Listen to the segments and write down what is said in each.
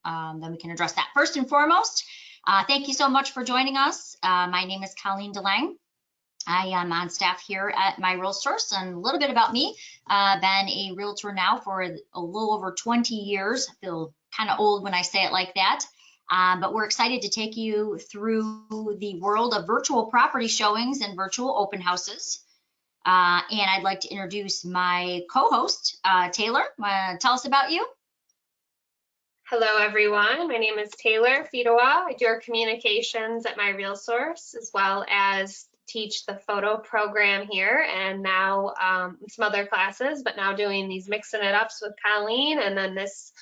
then we can address that. First and foremost, thank you so much for joining us. My name is Colleen DeLange. I am on staff here at My Real Source, and a little bit about me. Been a realtor now for a little over 20 years. I feel kind of old when I say it like that. But we're excited to take you through the world of virtual property showings and virtual open houses. And I'd like to introduce my co-host, Taylor. Tell us about you. Hello, everyone. My name is Taylor Fidowa. I do our communications at My Real Source, as well as teach the photo program here, and now some other classes, but now doing these mixing it ups with Colleen, and then this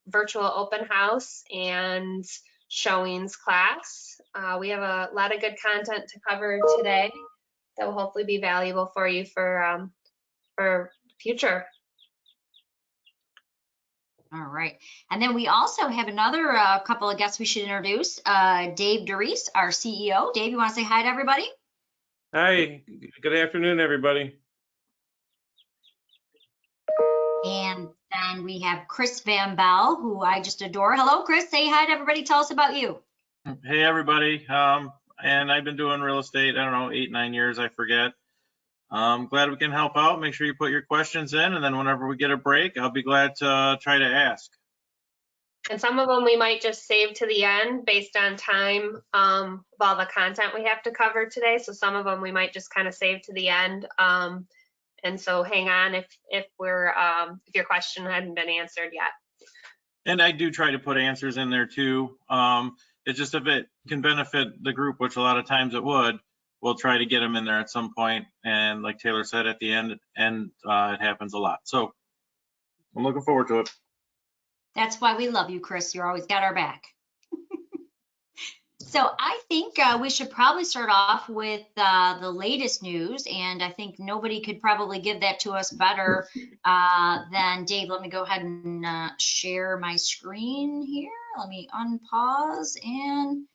virtual open house and showings class. We have a lot of good content to cover today that will hopefully be valuable for you for future. All right. And then we also have another couple of guests we should introduce. Dave DeReese, our CEO. Dave, you want to say hi to everybody? Hi. Good afternoon, everybody. And then we have Chris Van Bell, who I just adore. Hello, Chris. Say hi to everybody. Tell us about you. Hey, everybody. And I've been doing real estate, I don't know, 8, 9 years, I forget. Glad we can help out. Make sure you put your questions in, and then whenever we get a break, I'll be glad to try to ask. And some of them we might just save to the end based on time of all the content we have to cover today. So some of them we might just kind of save to the end. And so hang on if your question hadn't been answered yet. And I do try to put answers in there too. It's just if it can benefit the group, which a lot of times it would, we'll try to get them in there at some point. And like Taylor said, at the end, it happens a lot. So I'm looking forward to it. That's why we love you, Chris. You're always got our back. So I think we should probably start off with the latest news. And I think nobody could probably give that to us better than Dave. Let me go ahead and share my screen here. Let me unpause and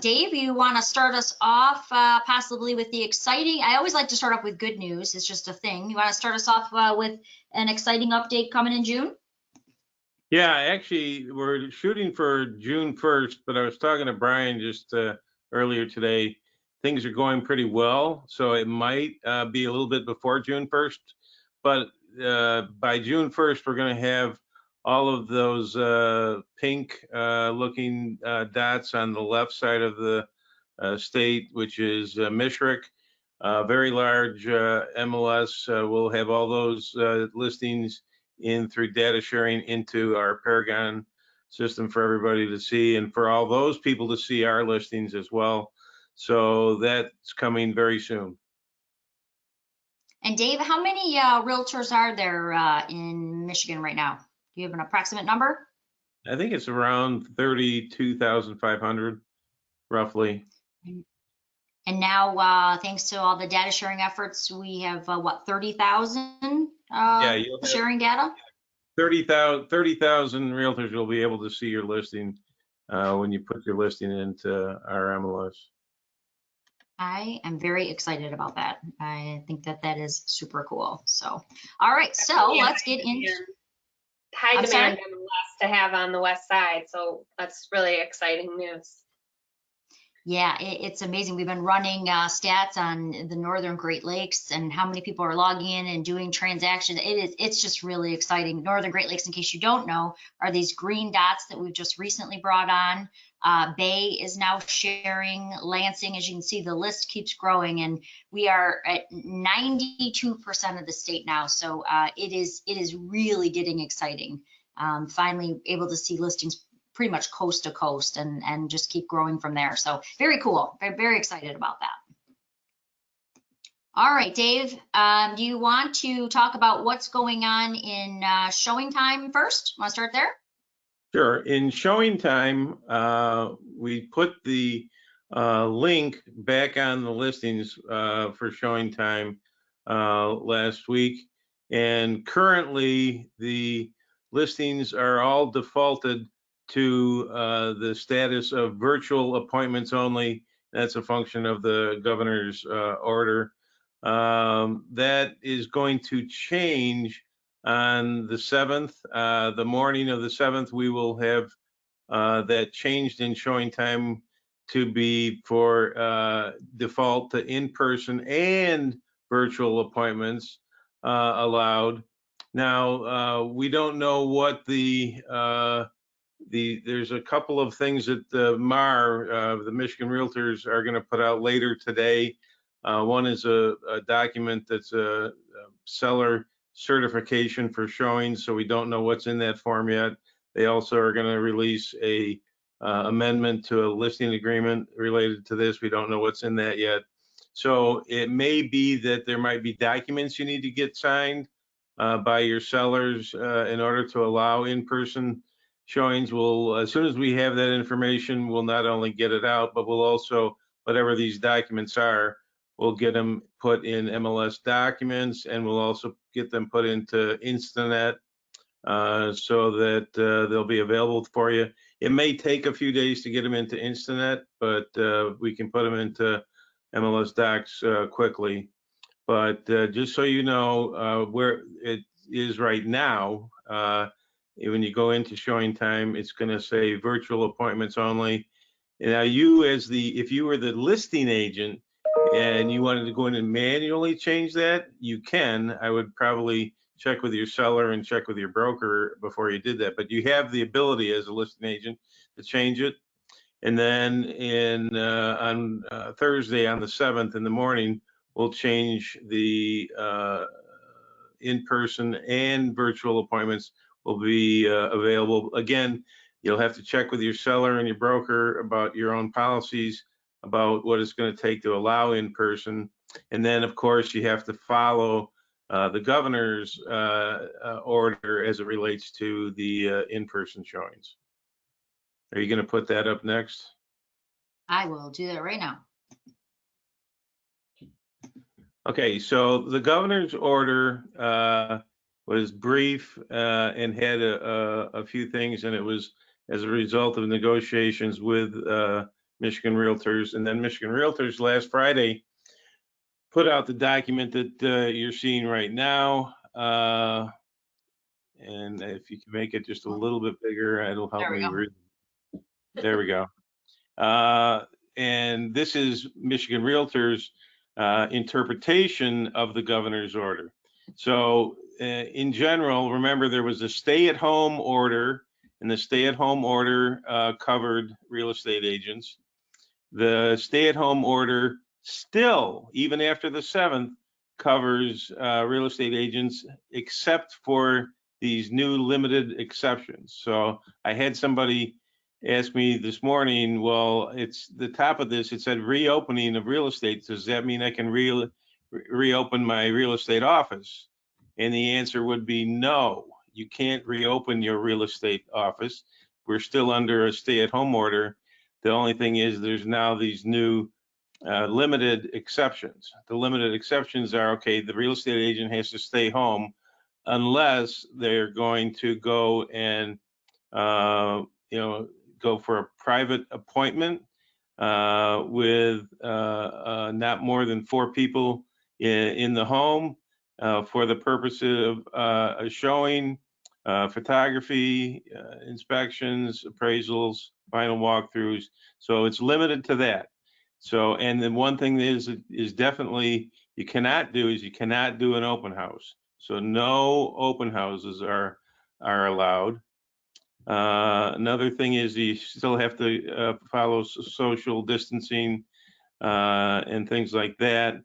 Dave, you want to start us off possibly with the exciting, I always like to start off with good news. It's just a thing. You want to start us off with an exciting update coming in June? Yeah, actually, we're shooting for June 1st, but I was talking to Brian just earlier today. Things are going pretty well, so it might be a little bit before June 1st, but by June 1st, we're going to have all of those pink looking dots on the left side of the state, which is Mishrick, very large MLS. We'll have all those listings in through data sharing into our Paragon system for everybody to see, and for all those people to see our listings as well. So that's coming very soon. And Dave, how many realtors are there in Michigan right now? Do you have an approximate number? I think it's around 32,500, roughly. And now, thanks to all the data sharing efforts, we have what, 30,000 sharing data? 30,000 realtors will be able to see your listing when you put your listing into our MLS. I am very excited about that. I think that that is super cool. So, all right, so let's get into high demand MLS to have on the west side. So that's really exciting news. Yeah, it's amazing. We've been running stats on the Northern Great Lakes and how many people are logging in and doing transactions. It's just really exciting. Northern Great Lakes, in case you don't know, are these green dots that we've just recently brought on. Bay is now sharing. Lansing, as you can see, the list keeps growing, and we are at 92% of the state now. So it is really getting exciting. Finally able to see listings pretty much coast to coast and just keep growing from there. So very cool. Very, very excited about that. All right, Dave, do you want to talk about what's going on in showing time first? Want to start there? Sure. In showing time, we put the link back on the listings for showing time last week. And currently the listings are all defaulted to the status of virtual appointments only. That's a function of the governor's order. That is going to change on the 7th. The morning of the 7th, we will have that changed in showing time to be for default to in-person and virtual appointments allowed. Now, we don't know what there's a couple of things that the MAR, the Michigan Realtors, are going to put out later today. One is a document that's a seller certification for showings, so we don't know what's in that form yet. They also are going to release a amendment to a listing agreement related to this. We don't know what's in that yet. So it may be that there might be documents you need to get signed by your sellers in order to allow in-person showings. Will, as soon as we have that information, we'll not only get it out, but we'll also, whatever these documents are, we'll get them put in MLS documents, and we'll also get them put into Instanet so that they'll be available for you. It may take a few days to get them into Instanet, but we can put them into MLS docs quickly. But just so you know where it is right now, when you go into showing time, it's going to say virtual appointments only. Now, if you were the listing agent and you wanted to go in and manually change that, you can. I would probably check with your seller and check with your broker before you did that. But you have the ability as a listing agent to change it. And then on Thursday, on the 7th in the morning, we'll change the in-person and virtual appointments will be available. Again, you'll have to check with your seller and your broker about your own policies, about what it's going to take to allow in-person. And then, of course, you have to follow the governor's order as it relates to the in-person showings. Are you going to put that up next? I will do that right now. Okay, so the governor's order was brief and had a few things, and it was as a result of negotiations with Michigan Realtors. And then Michigan Realtors last Friday put out the document that you're seeing right now. And if you can make it just a little bit bigger, it'll help me read. There we go. And this is Michigan Realtors' interpretation of the governor's order. So in general, remember there was a stay-at-home order, and the stay-at-home order covered real estate agents. The stay-at-home order still, even after the 7th, covers real estate agents except for these new limited exceptions. So I had somebody ask me this morning, well, it's the top of this, it said reopening of real estate. Does that mean I can reopen my real estate office? And the answer would be no, you can't reopen your real estate office. We're still under a stay-at-home order. The only thing is there's now these new limited exceptions. The limited exceptions are, okay, the real estate agent has to stay home unless they're going to go and go for a private appointment with not more than 4 people in the home for the purpose of a showing, photography, inspections, appraisals, final walkthroughs. So it's limited to that. So, and then one thing is definitely you cannot do an open house. So no open houses are allowed. Another thing is you still have to follow social distancing and things like that.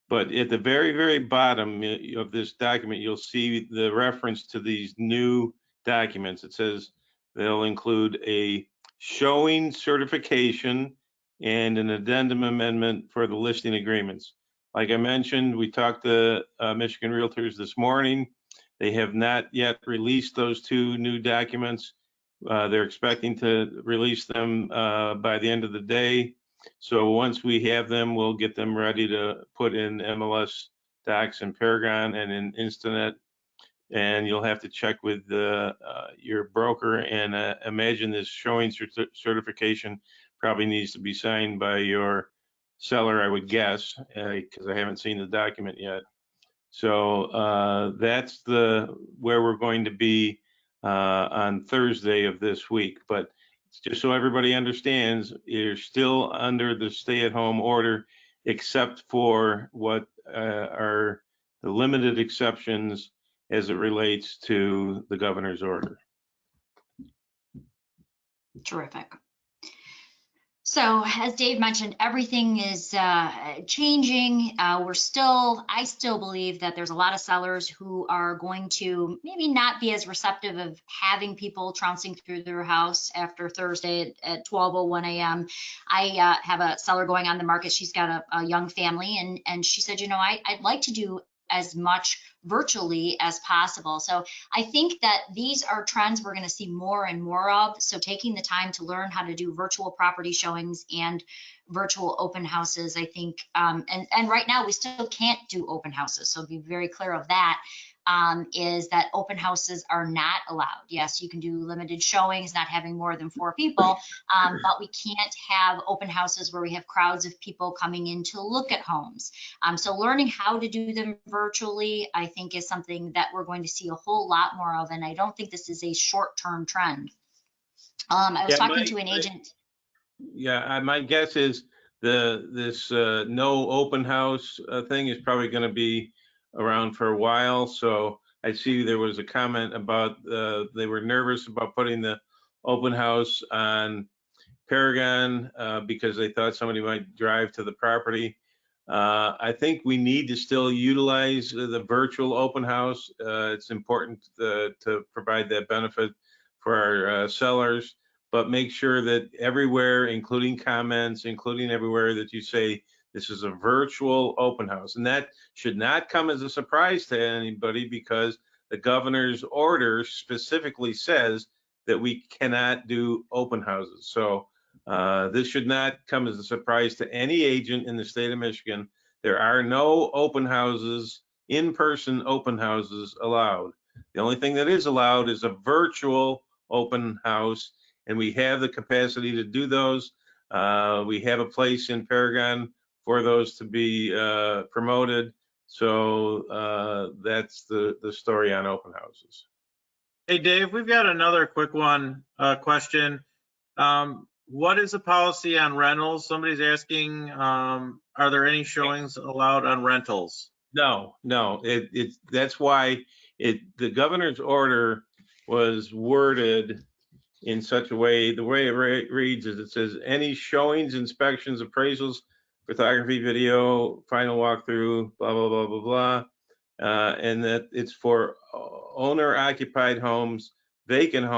But at the very, very bottom of this document, you'll see the reference to these new documents. It says they'll include a showing certification and an addendum amendment for the listing agreements. Like I mentioned, we talked to Michigan Realtors this morning. They have not yet released those 2 new documents. They're expecting to release them by the end of the day. So once we have them, we'll get them ready to put in MLS docs and Paragon and in Instanet. And you'll have to check with your broker, and imagine this showing certification probably needs to be signed by your seller, I would guess, because I haven't seen the document yet. So that's where we're going to be on Thursday of this week. But just so everybody understands, you're still under the stay-at-home order, except for what are the limited exceptions as it relates to the governor's order. Terrific. So as Dave mentioned, everything is changing. I still believe that there's a lot of sellers who are going to maybe not be as receptive of having people trouncing through their house after Thursday at 12:01 a.m. I have a seller going on the market. She's got a young family, and she said, I'd like to do as much virtually as possible. So I think that these are trends we're going to see more and more of. So taking the time to learn how to do virtual property showings and virtual open houses, I think, and right now we still can't do open houses. So be very clear of that. Is that open houses are not allowed. Yes, you can do limited showings, not having more than 4 people, but we can't have open houses where we have crowds of people coming in to look at homes. So learning how to do them virtually, I think, is something that we're going to see a whole lot more of, and I don't think this is a short-term trend. I was talking to an agent. Yeah, my guess is this no open house thing is probably going to be around for a while. So I see there was a comment about they were nervous about putting the open house on Paragon because they thought somebody might drive to the property. I think we need to still utilize the virtual open house. It's important to provide that benefit for our sellers, but make sure that everywhere, including comments, including everywhere that you say this is a virtual open house. And that should not come as a surprise to anybody because the governor's order specifically says that we cannot do open houses. So this should not come as a surprise to any agent in the state of Michigan. There are no open houses, in-person open houses allowed. The only thing that is allowed is a virtual open house, and we have the capacity to do those. We have a place in Paragon for those to be promoted. So that's the story on open houses. Hey, Dave, we've got another quick question. What is the policy on rentals? Somebody's asking, are there any showings allowed on rentals? No. That's why the governor's order was worded in such a way, the way it reads is it says any showings, inspections, appraisals, photography, video, final walkthrough, blah, blah, blah, blah, blah. And that it's for owner occupied homes, vacant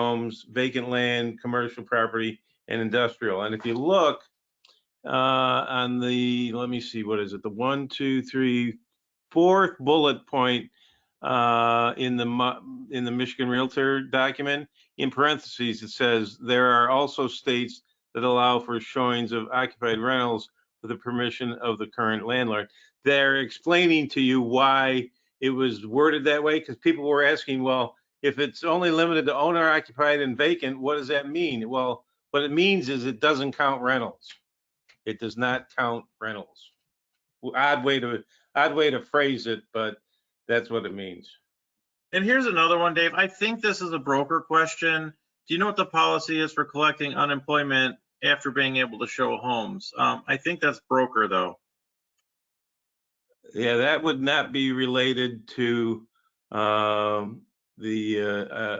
land, commercial property, and industrial. And if you look on the, let me see, what is it? The 1, 2, 3, 4th bullet point in the Michigan Realtor document, in parentheses, it says there are also states that allow for showings of occupied rentals with the permission of the current landlord. They're explaining to you why it was worded that way, because people were asking, well, if it's only limited to owner occupied and vacant, what does that mean? Well, what it means is it doesn't count rentals. It does not count rentals. Odd way to phrase it, but that's what it means. And here's another one, Dave. I think this is a broker question. Do you know what the policy is for collecting unemployment after being able to show homes? I think that's broker, though. Yeah, that would not be related to the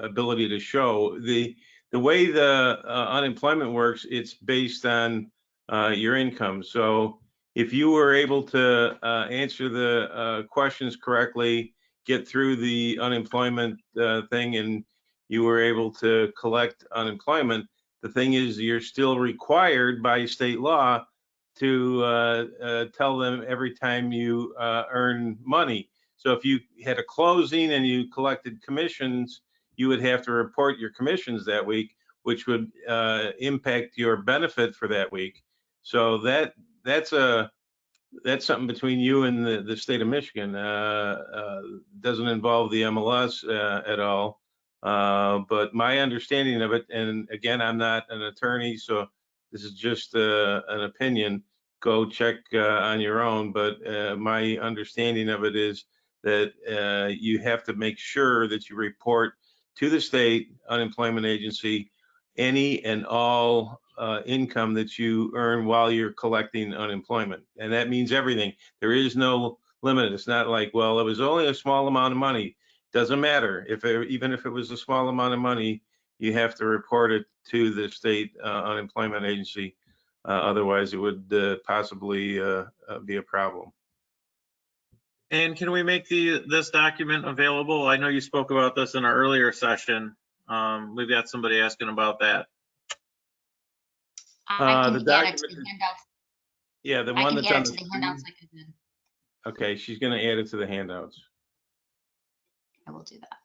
ability to show. The way the unemployment works, it's based on your income. So if you were able to answer the questions correctly, get through the unemployment thing, and you were able to collect unemployment, the thing is you're still required by state law to tell them every time you earn money. So if you had a closing and you collected commissions, you would have to report your commissions that week, which would impact your benefit for that week. So that's something between you and the state of Michigan. Doesn't involve the MLS at all. But my understanding of it, and again, I'm not an attorney, so this is just an opinion. Go check on your own. But my understanding of it is that you have to make sure that you report to the state unemployment agency any and all income that you earn while you're collecting unemployment. And that means everything. There is no limit. It's not like, well, it was only a small amount of money. Doesn't matter. Even if it was a small amount of money, you have to report it to the state unemployment agency. Otherwise, it would possibly be a problem. And can we make this document available? I know you spoke about this in our earlier session. We've got somebody asking about that. I can the add it to document the is- handouts. Yeah, the I one can that's add on it the to the screen. handouts like I did. Okay, she's going to add it to the handouts. I will do that.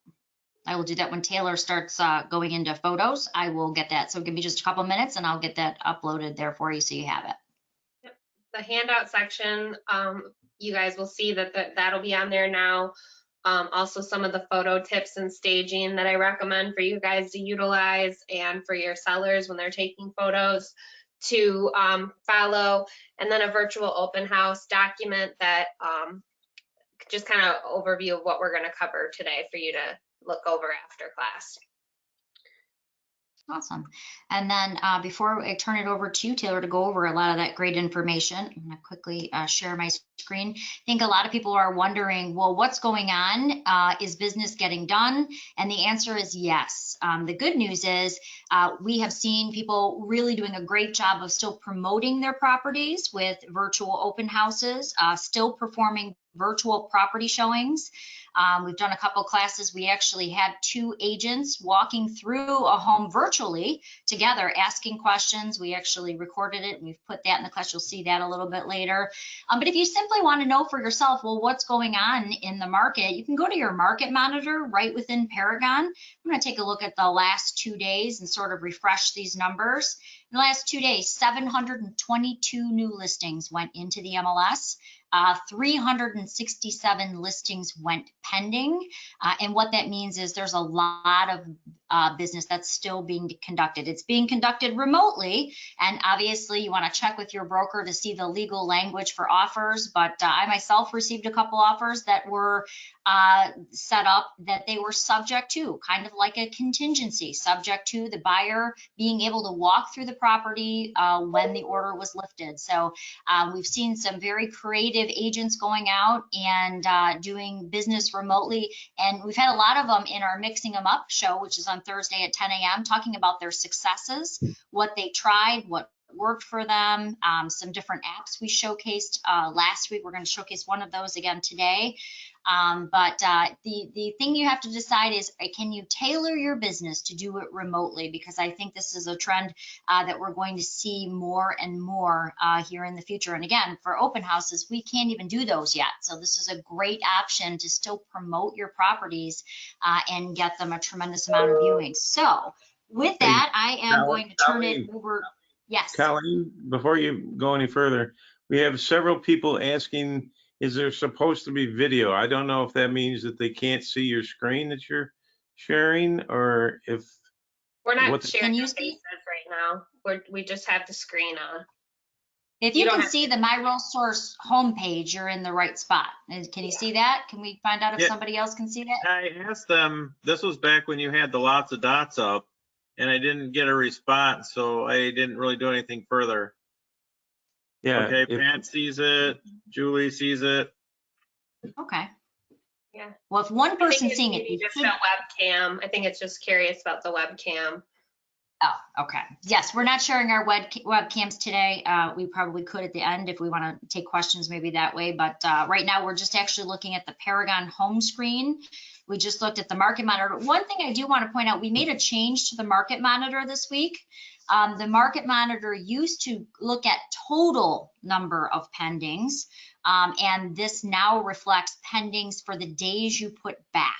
I will do that when Taylor starts going into photos. I will get that. So give me just a couple minutes and I'll get that uploaded there for you so you have it. The handout section, you guys will see that that'll be on there now. Also some of the photo tips and staging that I recommend for you guys to utilize and for your sellers when they're taking photos to follow. And then a virtual open house document that just kind of overview of what we're going to cover today for you to look over after class. Awesome. And then before I turn it over to Taylor to go over a lot of that great information, I'm going to quickly share my screen. I think a lot of people are wondering, well, what's going on? Is business getting done? And the answer is yes. The good news is we have seen people really doing a great job of still promoting their properties with virtual open houses, still performing virtual property showings. We've done a couple classes. We actually had 2 agents walking through a home virtually together, asking questions. We actually recorded it and we've put that in the class. You'll see that a little bit later. But if you simply want to know for yourself, well, what's going on in the market, you can go to your market monitor right within Paragon. I'm going to take a look at the last 2 days and sort of refresh these numbers. In the last 2 days, 722 new listings went into the MLS. 367 listings went pending. And what that means is there's a lot of business that's still being conducted. It's being conducted remotely. And obviously you want to check with your broker to see the legal language for offers. But I myself received a couple offers that were set up that they were subject to, kind of like a contingency, subject to the buyer being able to walk through the property when the order was lifted. So we've seen some very creative agents going out and doing business remotely. And we've had a lot of them in our Mixing Them Up show, which is on Thursday at 10 a.m., talking about their successes, what they tried, what worked for them, some different apps we showcased last week. We're going to showcase one of those again today. But the thing you have to decide is, can you tailor your business to do it remotely? Because I think this is a trend that we're going to see more and more here in the future. And again, for open houses, we can't even do those yet. So this is a great option to still promote your properties and get them a tremendous amount of viewing. So with that, I am going to turn it over. Yes. Colleen, before you go any further, we have several people asking, is there supposed to be video? I don't know if that means that they can't see your screen that you're sharing, or if we're not sharing can you faces right now. We just have the screen on. If you can see the My Real Source homepage, you're in the right spot. Can you see that? Can we find out if somebody else can see that? I asked them, this was back when you had the lots of dots up, and I didn't get a response, so I didn't really do anything further. Yeah. Okay, Pat sees it, Julie sees it. Okay. Yeah. Well, if one person's seeing it, just a webcam. I think it's just curious about the webcam. Oh, okay. Yes, we're not sharing our webcams today. We probably could at the end if we want to take questions maybe that way. But right now we're just actually looking at the Paragon home screen. We just looked at the market monitor. One thing I do want to point out, we made a change to the market monitor this week. The market monitor used to look at total number of pendings, and this now reflects pendings for the days you put back.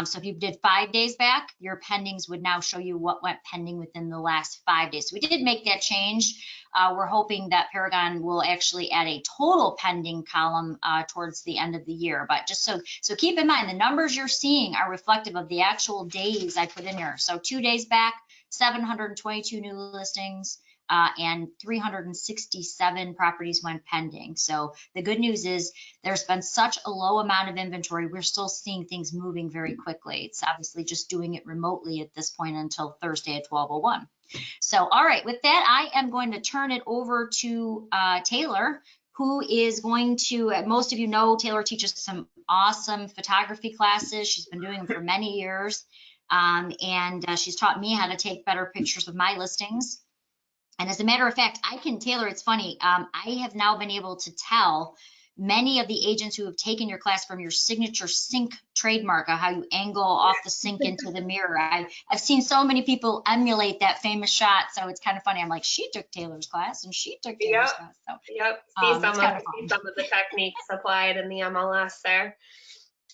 So if you did 5 days back, your pendings would now show you what went pending within the last 5 days. So we did make that change. We're hoping that Paragon will actually add a total pending column towards the end of the year. But just so keep in mind, the numbers you're seeing are reflective of the actual days I put in here. So 2 days back, 722 new listings. and 367 properties went pending. So the good news is there's been such a low amount of inventory. We're still seeing things moving very quickly. It's obviously just doing it remotely at this point until Thursday at 12:01. So, all right, with that, I am going to turn it over to Taylor, who is going to, most of you know, Taylor teaches some awesome photography classes. She's been doing them for many years. And she's taught me how to take better pictures of my listings. And as a matter of fact, Taylor, it's funny, I have now been able to tell many of the agents who have taken your class from your signature sync trademark, how you angle off the sink into the mirror. I've seen so many people emulate that famous shot, so it's kind of funny. I'm like, she took Taylor's class and she took Taylor's class. So, yep. See some of the techniques applied in the MLS there.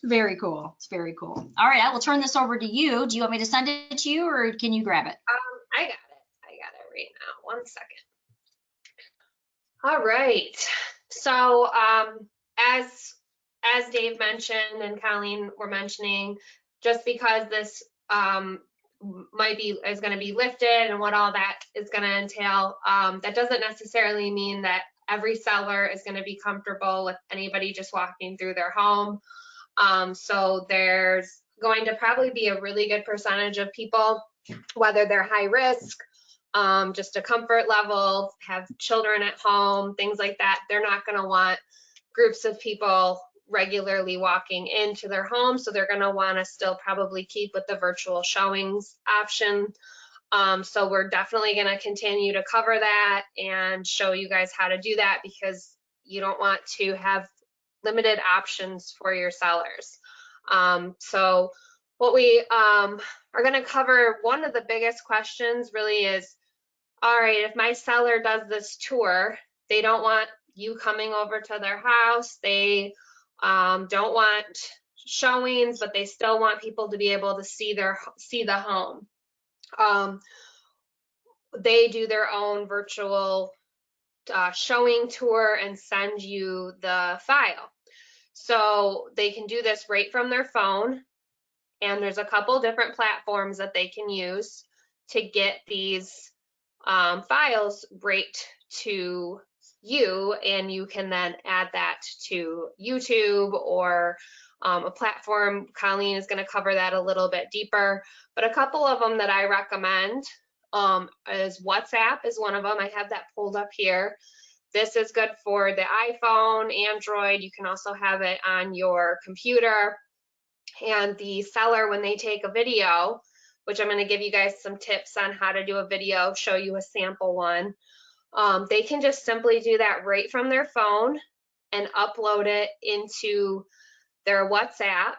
Very cool. It's very cool. All right, I will turn this over to you. Do you want me to send it to you, or can you grab it? I got it right now. 1 second. All right. So as Dave mentioned and Colleen were mentioning, just because this is going to be lifted and what all that is going to entail, that doesn't necessarily mean that every seller is going to be comfortable with anybody just walking through their home. So there's going to probably be a really good percentage of people, whether they're high risk, just a comfort level, have children at home, things like that. They're not going to want groups of people regularly walking into their home. So they're going to want to still probably keep with the virtual showings option. So we're definitely going to continue to cover that and show you guys how to do that, because you don't want to have limited options for your sellers. So what we are going to cover, one of the biggest questions really is, all right, if my seller does this tour, they don't want you coming over to their house, they don't want showings, but they still want people to be able to see the home. They do their own virtual showing tour and send you the file. So they can do this right from their phone, and there's a couple different platforms that they can use to get these files right to you, and you can then add that to YouTube or a platform. Colleen is going to cover that a little bit deeper, but a couple of them that I recommend is WhatsApp is one of them. I have that pulled up here. This is good for the iPhone, Android. You can also have it on your computer. And the seller, when they take a video, which I'm going to give you guys some tips on how to do a video, show you a sample one. They can just simply do that right from their phone and upload it into their WhatsApp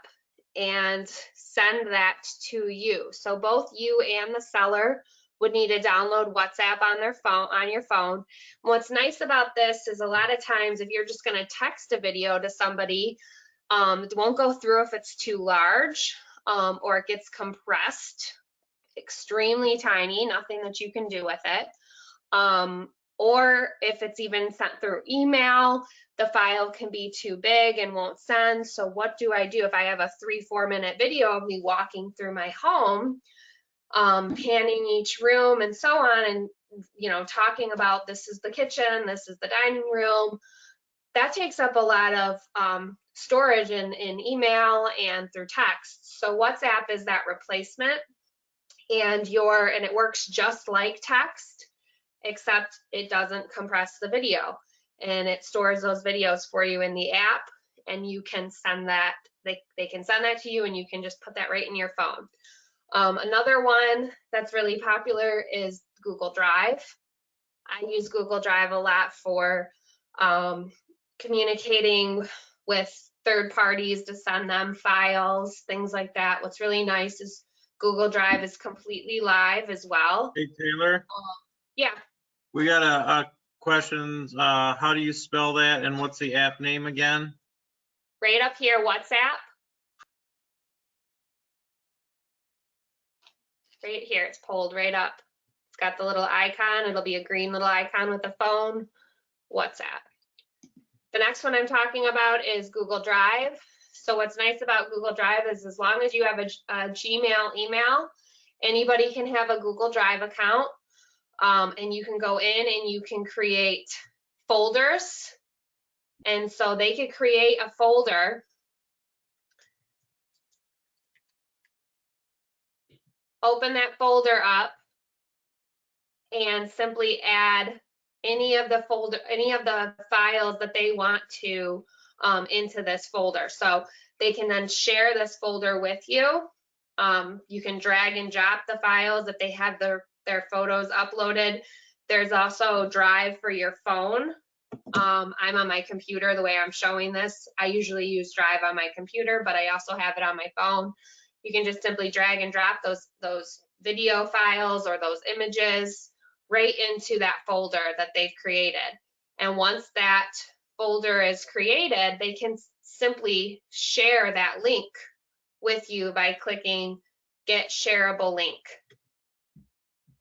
and send that to you. So both you and the seller would need to download WhatsApp on their phone, on your phone. What's nice about this is a lot of times if you're just going to text a video to somebody, it won't go through if it's too large or it gets compressed, extremely tiny, nothing that you can do with it. Or if it's even sent through email, the file can be too big and won't send. So what do I do if I have a 3-4 minute video of me walking through my home, panning each room and so on, and talking about this is the kitchen, this is the dining room? That takes up a lot of storage in email and through text. So WhatsApp is that replacement, and it works just like text, except it doesn't compress the video, and it stores those videos for you in the app, and you can send that, they can send that to you, and you can just put that right in your phone. Another one that's really popular is Google Drive. I use Google Drive a lot for communicating with third parties to send them files, things like that. What's really nice is Google Drive is completely live as well. Hey, Taylor. Yeah. We got a question. How do you spell that, and what's the app name again? Right up here, WhatsApp. Right here, it's pulled right up. It's got the little icon. It'll be a green little icon with the phone. WhatsApp. The next one I'm talking about is Google Drive. So what's nice about Google Drive is as long as you have a Gmail email, anybody can have a Google Drive account. And you can go in and you can create folders. And so they could create a folder. Open that folder up and simply add any of the files that they want to into this folder. So they can then share this folder with you. You can drag and drop the files if they have their photos uploaded. There's also Drive for your phone. I'm on my computer the way I'm showing this. I usually use Drive on my computer, but I also have it on my phone. You can just simply drag and drop those video files or those images right into that folder that they've created. And once that folder is created, they can simply share that link with you by clicking Get Shareable Link.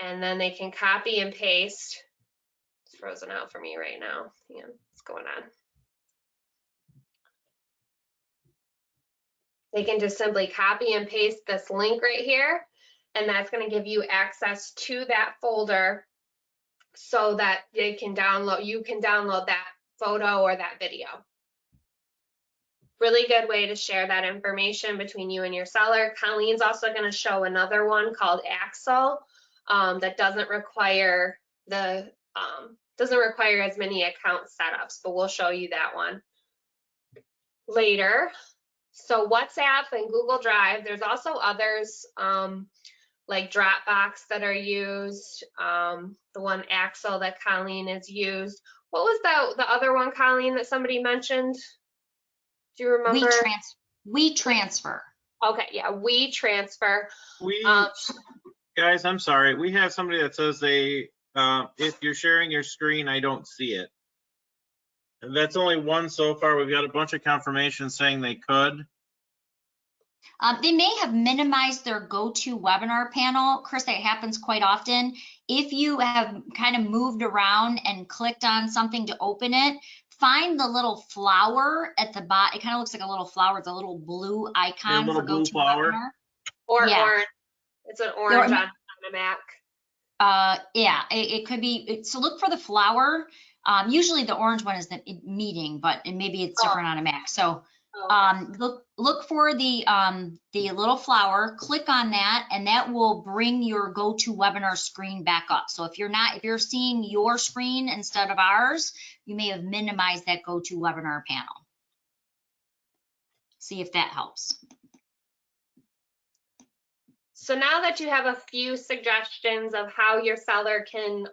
And then they can copy and paste. It's frozen out for me right now. Hang on, what's going on? They can just simply copy and paste this link right here, and that's going to give you access to that folder so that you can download that photo or that video. Really good way to share that information between you and your seller. Colleen's also going to show another one called Axel that doesn't require as many account setups, but we'll show you that one later. So WhatsApp and Google Drive, there's also others like Dropbox that are used, the one Axel that Colleen has used. What was the other one, Colleen, that somebody mentioned? Do you remember? WeTransfer. Okay, yeah, WeTransfer. Guys, I'm sorry. We have somebody that says if you're sharing your screen, I don't see it. And that's only one so far. We've got a bunch of confirmations saying they could. They may have minimized their GoToWebinar panel. Chris, that happens quite often. If you have kind of moved around and clicked on something to open it, find the little flower at the bottom. It kind of looks like a little flower. It's a little blue icon for GoToWebinar. Or yeah. Orange. It's an orange on a Mac. Yeah, it could be. So look for the flower. Usually the orange one is the meeting, but maybe it's different on a Mac. So look for the little flower, click on that, and that will bring your GoToWebinar screen back up. So if you're seeing your screen instead of ours, you may have minimized that GoToWebinar panel. See if that helps. So now that you have a few suggestions of how your seller can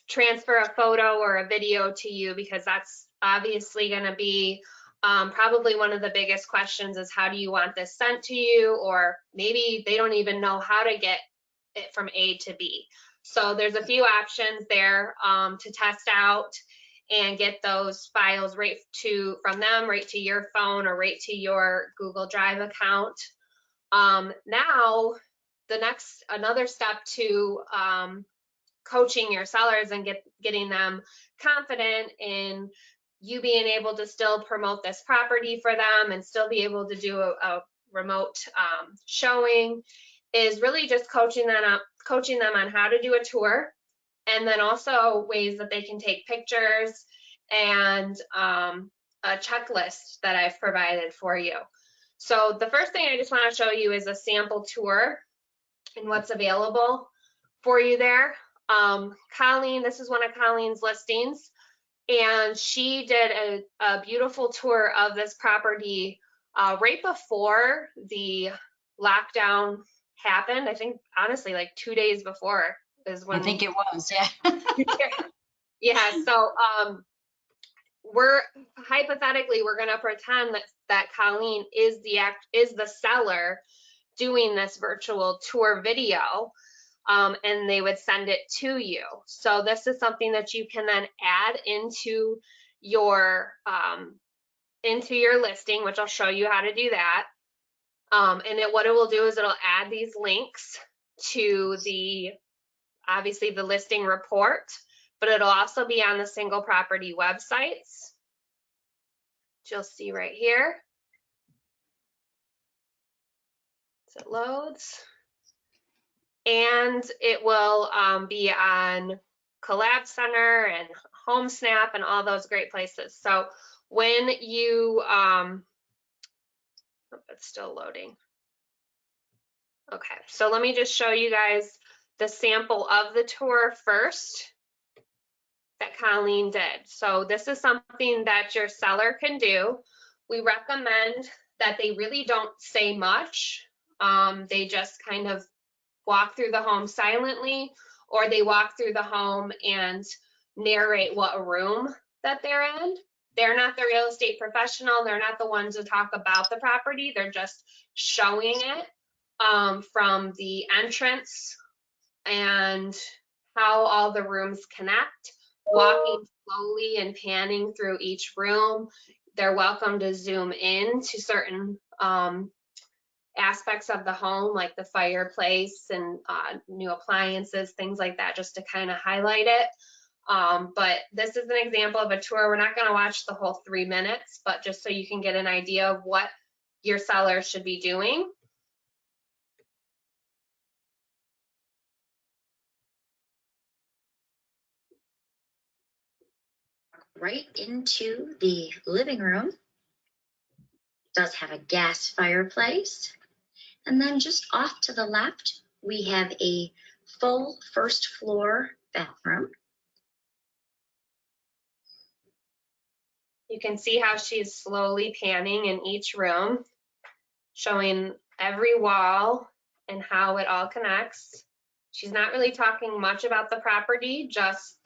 transfer a photo or a video to you, because that's obviously going to be probably one of the biggest questions is how do you want this sent to you, or maybe they don't even know how to get it from A to B. So there's a few options there to test out and get those files from them right to your phone or right to your Google Drive account. Now, another step to coaching your sellers and getting them confident in you being able to still promote this property for them and still be able to do a remote showing is really just coaching them on how to do a tour, and then also ways that they can take pictures and a checklist that I've provided for you. So the first thing I just want to show you is a sample tour and what's available for you there. Colleen, this is one of Colleen's listings, and she did a beautiful tour of this property right before the lockdown happened. I think honestly like 2 days before is when I think it was, yeah. Yeah, so hypothetically we're going to pretend that Colleen is the seller doing this virtual tour video, and they would send it to you. So this is something that you can then add into your listing, which I'll show you how to do that. And what it will do is it'll add these links to obviously the listing report, but it'll also be on the single property websites, which you'll see right here. As it loads. and it will be on Collab Center and Home Snap and all those great places. So when you, it's still loading. Okay, so let me just show you guys the sample of the tour first that Colleen did. So this is something that your seller can do. We recommend that they really don't say much. They just kind of walk through the home silently, or they walk through the home and narrate what room that they're in. They're not the real estate professional. They're not the ones to talk about the property. They're just showing it from the entrance and how all the rooms connect, walking slowly and panning through each room. They're welcome to zoom in to certain aspects of the home, like the fireplace and new appliances, things like that, just to kind of highlight it. But this is an example of a tour. We're not going to watch the whole 3 minutes, but just so you can get an idea of what your seller should be doing. Right into the living room. It does have a gas fireplace. And then just off to the left, we have a full first floor bathroom. You can see how she's slowly panning in each room, showing every wall and how it all connects. She's not really talking much about the property, just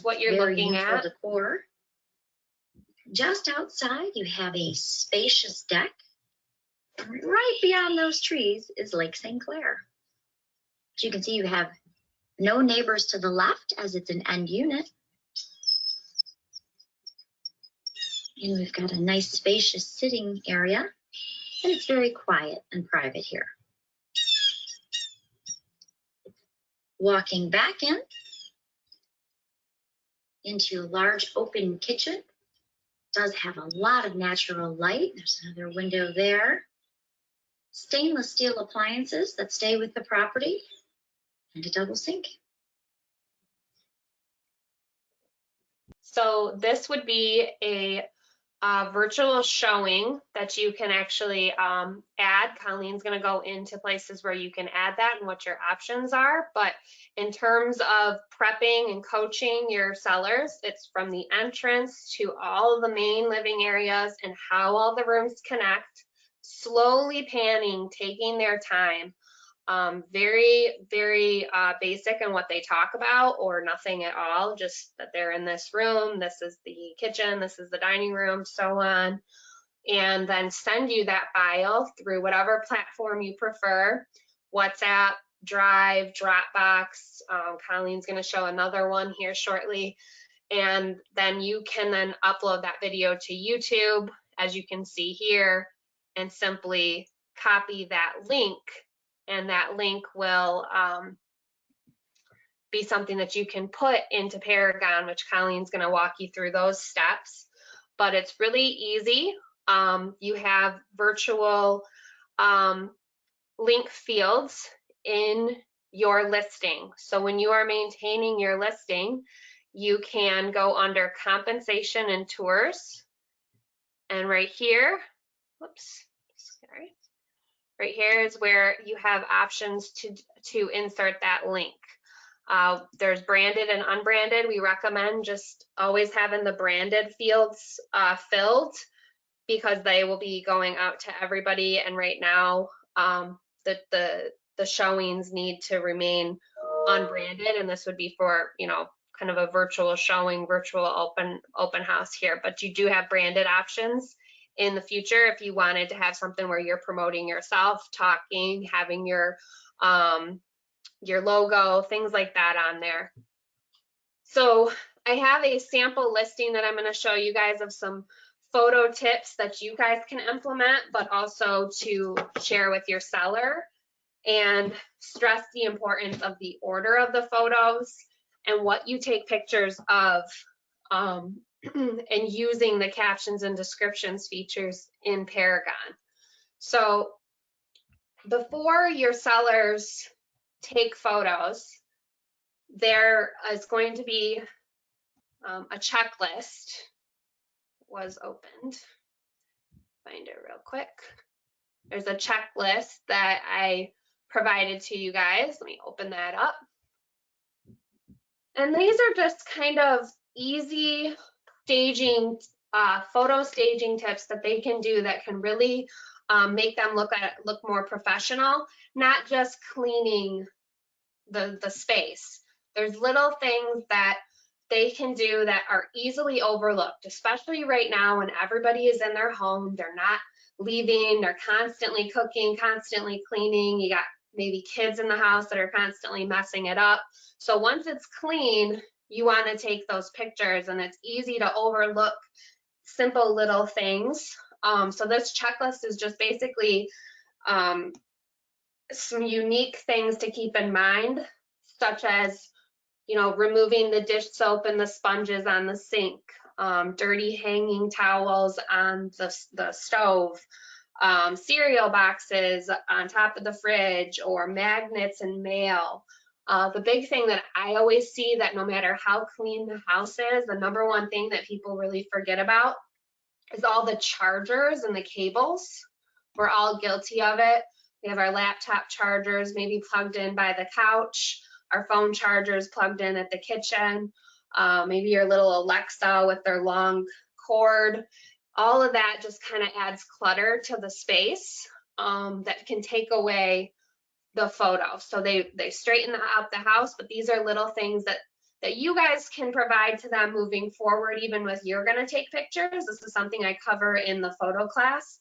what you're looking at. Decor. Just outside, you have a spacious deck. Right beyond those trees is Lake St. Clair. As you can see, you have no neighbors to the left as it's an end unit. And we've got a nice spacious sitting area, and it's very quiet and private here. Walking back into a large open kitchen. It does have a lot of natural light. There's another window there. Stainless steel appliances that stay with the property, and a double sink. So this would be a virtual showing that you can actually add. Colleen's going to go into places where you can add that and what your options are. But in terms of prepping and coaching your sellers, it's from the entrance to all of the main living areas and how all the rooms connect, slowly panning, taking their time. Very, very basic in what they talk about, or nothing at all, just that they're in this room, this is the kitchen, this is the dining room, so on. And then send you that file through whatever platform you prefer, WhatsApp, Drive, Dropbox. Colleen's going to show another one here shortly. And then you can then upload that video to YouTube, as you can see here, and simply copy that link. And that link will be something that you can put into Paragon, which Colleen's going to walk you through those steps. But it's really easy. You have virtual link fields in your listing. So when you are maintaining your listing, you can go under compensation and tours. And right here, whoops, sorry. Right here is where you have options to insert that link. There's branded and unbranded. We recommend just always having the branded fields filled, because they will be going out to everybody. And right now, the showings need to remain unbranded, and this would be for, you know, kind of a virtual showing, virtual open house here. But you do have branded options in the future if you wanted to have something where you're promoting yourself, talking, having your logo, things like that on there. So I have a sample listing that I'm going to show you guys of some photo tips that you guys can implement, but also to share with your seller, and stress the importance of the order of the photos and what you take pictures of, and using the captions and descriptions features in Paragon. So before your sellers take photos, there is going to be a checklist. Was opened. Find it real quick. There's a checklist that I provided to you guys. Let me open that up. And these are just kind of easy staging, photo staging tips that they can do that can really make them look more professional, not just cleaning the space. There's little things that they can do that are easily overlooked, especially right now when everybody is in their home. They're not leaving, they're constantly cooking, constantly cleaning. You got maybe kids in the house that are constantly messing it up. So once it's clean, you want to take those pictures, and it's easy to overlook simple little things. So this checklist is just basically some unique things to keep in mind, such as, you know, removing the dish soap and the sponges on the sink, dirty hanging towels on the stove, cereal boxes on top of the fridge, or magnets and mail. The big thing that I always see, that no matter how clean the house is, the number one thing that people really forget about is all the chargers and the cables. We're all guilty of it. We have our laptop chargers maybe plugged in by the couch, our phone chargers plugged in at the kitchen, maybe your little Alexa with their long cord. All of that just kind of adds clutter to the space that can take away the photo. So they straighten out the house, but these are little things that you guys can provide to them moving forward, even with you're going to take pictures. This is something I cover in the photo class.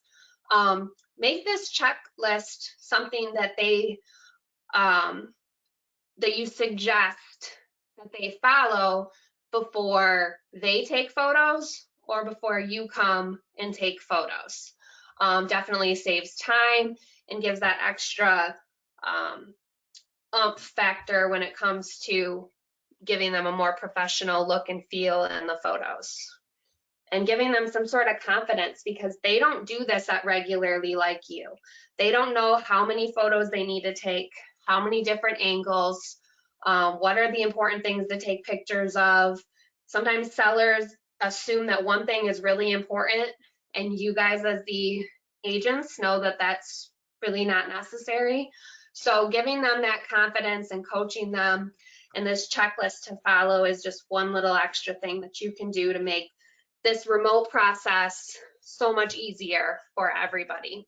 Make this checklist something that that you suggest that they follow before they take photos or before you come and take photos. Definitely saves time and gives that extra oomph factor when it comes to giving them a more professional look and feel in the photos, and giving them some sort of confidence, because they don't do this regularly like you. They don't know how many photos they need to take, how many different angles, what are the important things to take pictures of. Sometimes sellers assume that one thing is really important, and you guys as the agents know that that's really not necessary. So giving them that confidence and coaching them, and this checklist to follow is just one little extra thing that you can do to make this remote process so much easier for everybody.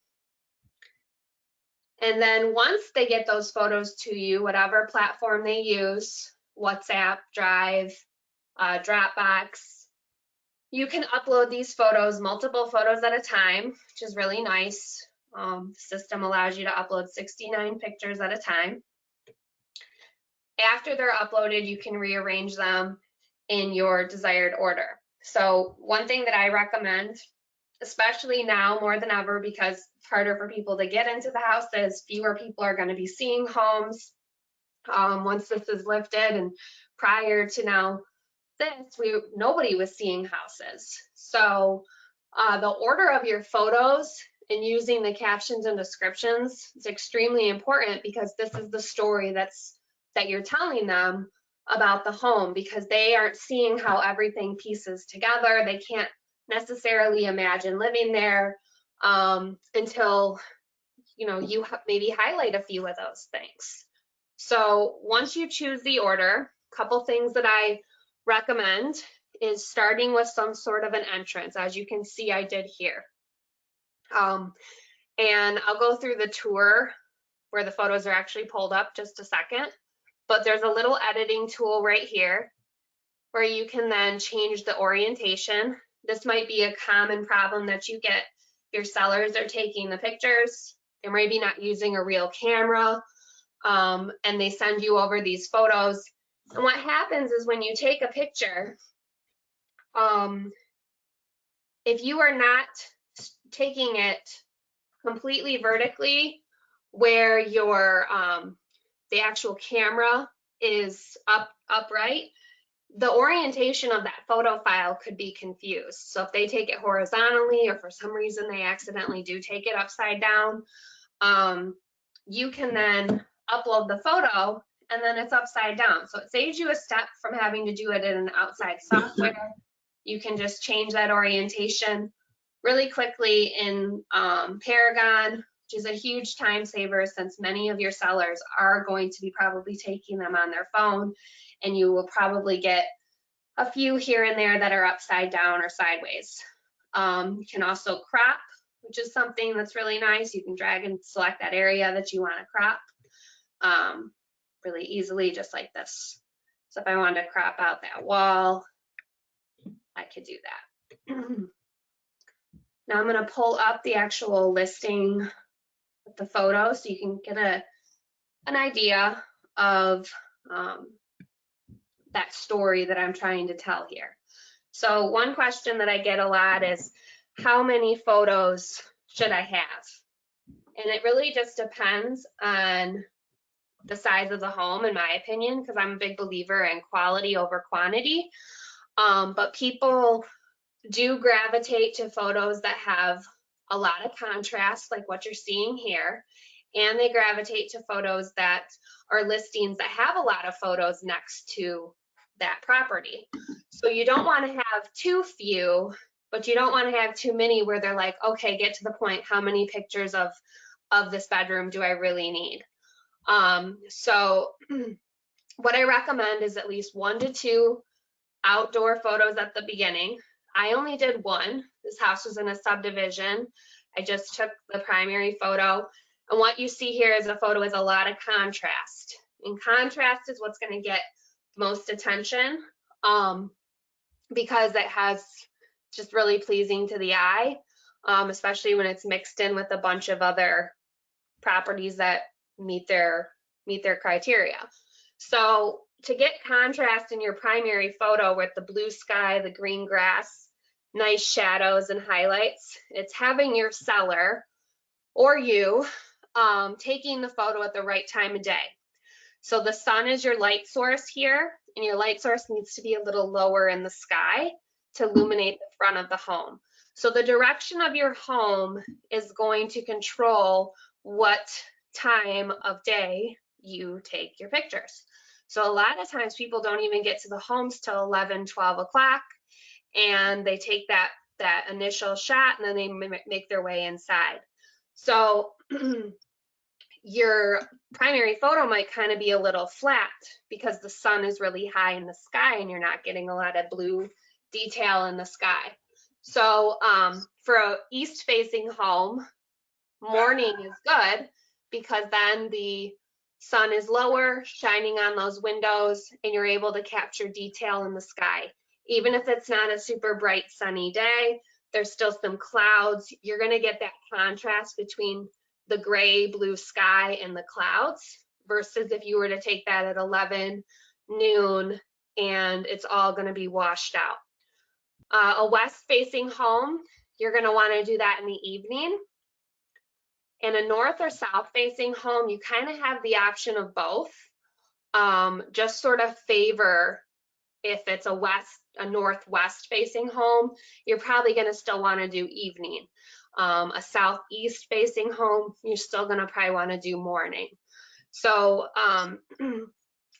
And then once they get those photos to you, whatever platform they use, WhatsApp, Drive, Dropbox, you can upload these photos, multiple photos at a time, which is really nice. The system allows you to upload 69 pictures at a time. After they're uploaded, you can rearrange them in your desired order. So one thing that I recommend, especially now more than ever, because it's harder for people to get into the houses, fewer people are going to be seeing homes once this is lifted, and prior to now this, nobody was seeing houses. So the order of your photos and using the captions and descriptions is extremely important, because this is the story that you're telling them about the home, because they aren't seeing how everything pieces together. They can't necessarily imagine living there until, you know, you maybe highlight a few of those things. So once you choose the order, a couple things that I recommend is starting with some sort of an entrance, as you can see I did here. And I'll go through the tour where the photos are actually pulled up just a second, but there's a little editing tool right here where you can then change the orientation. This might be a common problem that you get. Your sellers are taking the pictures, they're maybe not using a real camera, and they send you over these photos. And what happens is when you take a picture, if you are not taking it completely vertically, where your the actual camera is upright, the orientation of that photo file could be confused. So if they take it horizontally, or for some reason they accidentally do take it upside down, you can then upload the photo, and then it's upside down. So it saves you a step from having to do it in an outside software. You can just change that orientation really quickly in Paragon, which is a huge time saver since many of your sellers are going to be probably taking them on their phone, and you will probably get a few here and there that are upside down or sideways. You can also crop, which is something that's really nice. You can drag and select that area that you want to crop really easily, just like this. So if I wanted to crop out that wall, I could do that. Now I'm going to pull up the actual listing with the photo so you can get an idea of that story that I'm trying to tell here. So one question that I get a lot is, how many photos should I have? And it really just depends on the size of the home, in my opinion, because I'm a big believer in quality over quantity. But people do gravitate to photos that have a lot of contrast, like what you're seeing here, and they gravitate to photos that are listings that have a lot of photos next to that property. So you don't want to have too few, but you don't want to have too many where they're like, okay, get to the point, how many pictures of this bedroom do I really need? So what I recommend is at least 1 to 2 outdoor photos at the beginning. I only did one. This house was in a subdivision. I just took the primary photo. And what you see here is a photo with a lot of contrast. And contrast is what's going to get most attention because it has just really pleasing to the eye, especially when it's mixed in with a bunch of other properties that meet their criteria. So to get contrast in your primary photo with the blue sky, the green grass, nice shadows and highlights, it's having your seller or you taking the photo at the right time of day. So the sun is your light source here, and your light source needs to be a little lower in the sky to illuminate the front of the home. So the direction of your home is going to control what time of day you take your pictures. So a lot of times people don't even get to the homes till 11, 12 o'clock, and they take that initial shot and then they make their way inside. So your primary photo might kind of be a little flat because the sun is really high in the sky and you're not getting a lot of blue detail in the sky. So for an east facing home, morning is good because then the sun is lower, shining on those windows, and you're able to capture detail in the sky. Even if it's not a super bright sunny day, there's still some clouds. You're going to get that contrast between the gray blue sky and the clouds versus if you were to take that at 11, noon, and it's all going to be washed out. A west facing home, you're going to want to do that in the evening. In a north or south facing home, you kind of have the option of both. Just sort of favor if it's a northwest facing home, you're probably going to still want to do evening. A southeast facing home, you're still going to probably want to do morning. So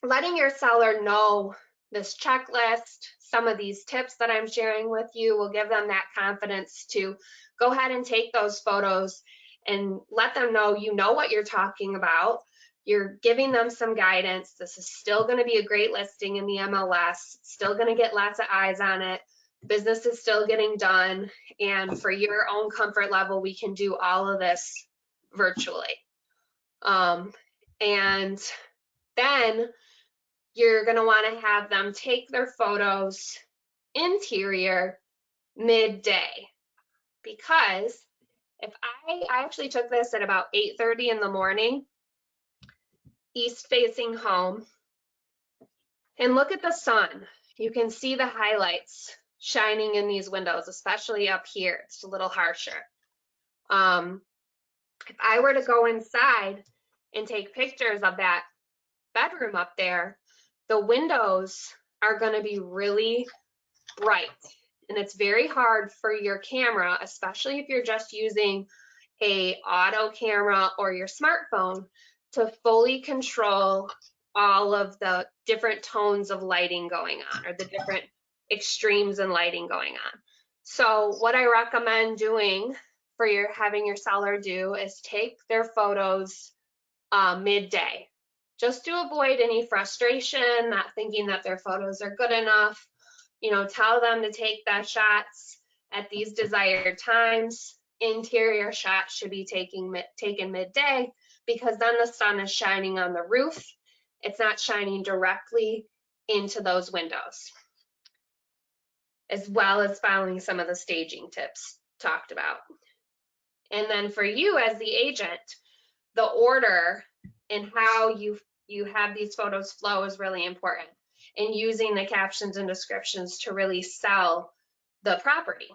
letting your seller know this checklist, some of these tips that I'm sharing with you will give them that confidence to go ahead and take those photos and let them know you know what you're talking about. You're giving them some guidance. This is still going to be a great listing in the MLS, still going to get lots of eyes on it. Business is still getting done. And for your own comfort level, we can do all of this virtually. And then you're going to want to have them take their photos interior midday, because if I actually took this at about 8:30 in the morning, east facing home, and look at the sun. You can see the highlights shining in these windows, especially up here. It's a little harsher. If I were to go inside and take pictures of that bedroom up there, the windows are going to be really bright, and it's very hard for your camera, especially if you're just using a auto camera or your smartphone, to fully control all of the different tones of lighting going on, or the different extremes in lighting going on. So what I recommend doing for having your seller do is take their photos midday, just to avoid any frustration, not thinking that their photos are good enough. You know, tell them to take that shots at these desired times. Interior shots should be taken midday, because then the sun is shining on the roof. It's not shining directly into those windows, as well as following some of the staging tips talked about. And then for you as the agent, the order and how you have these photos flow is really important, and using the captions and descriptions to really sell the property.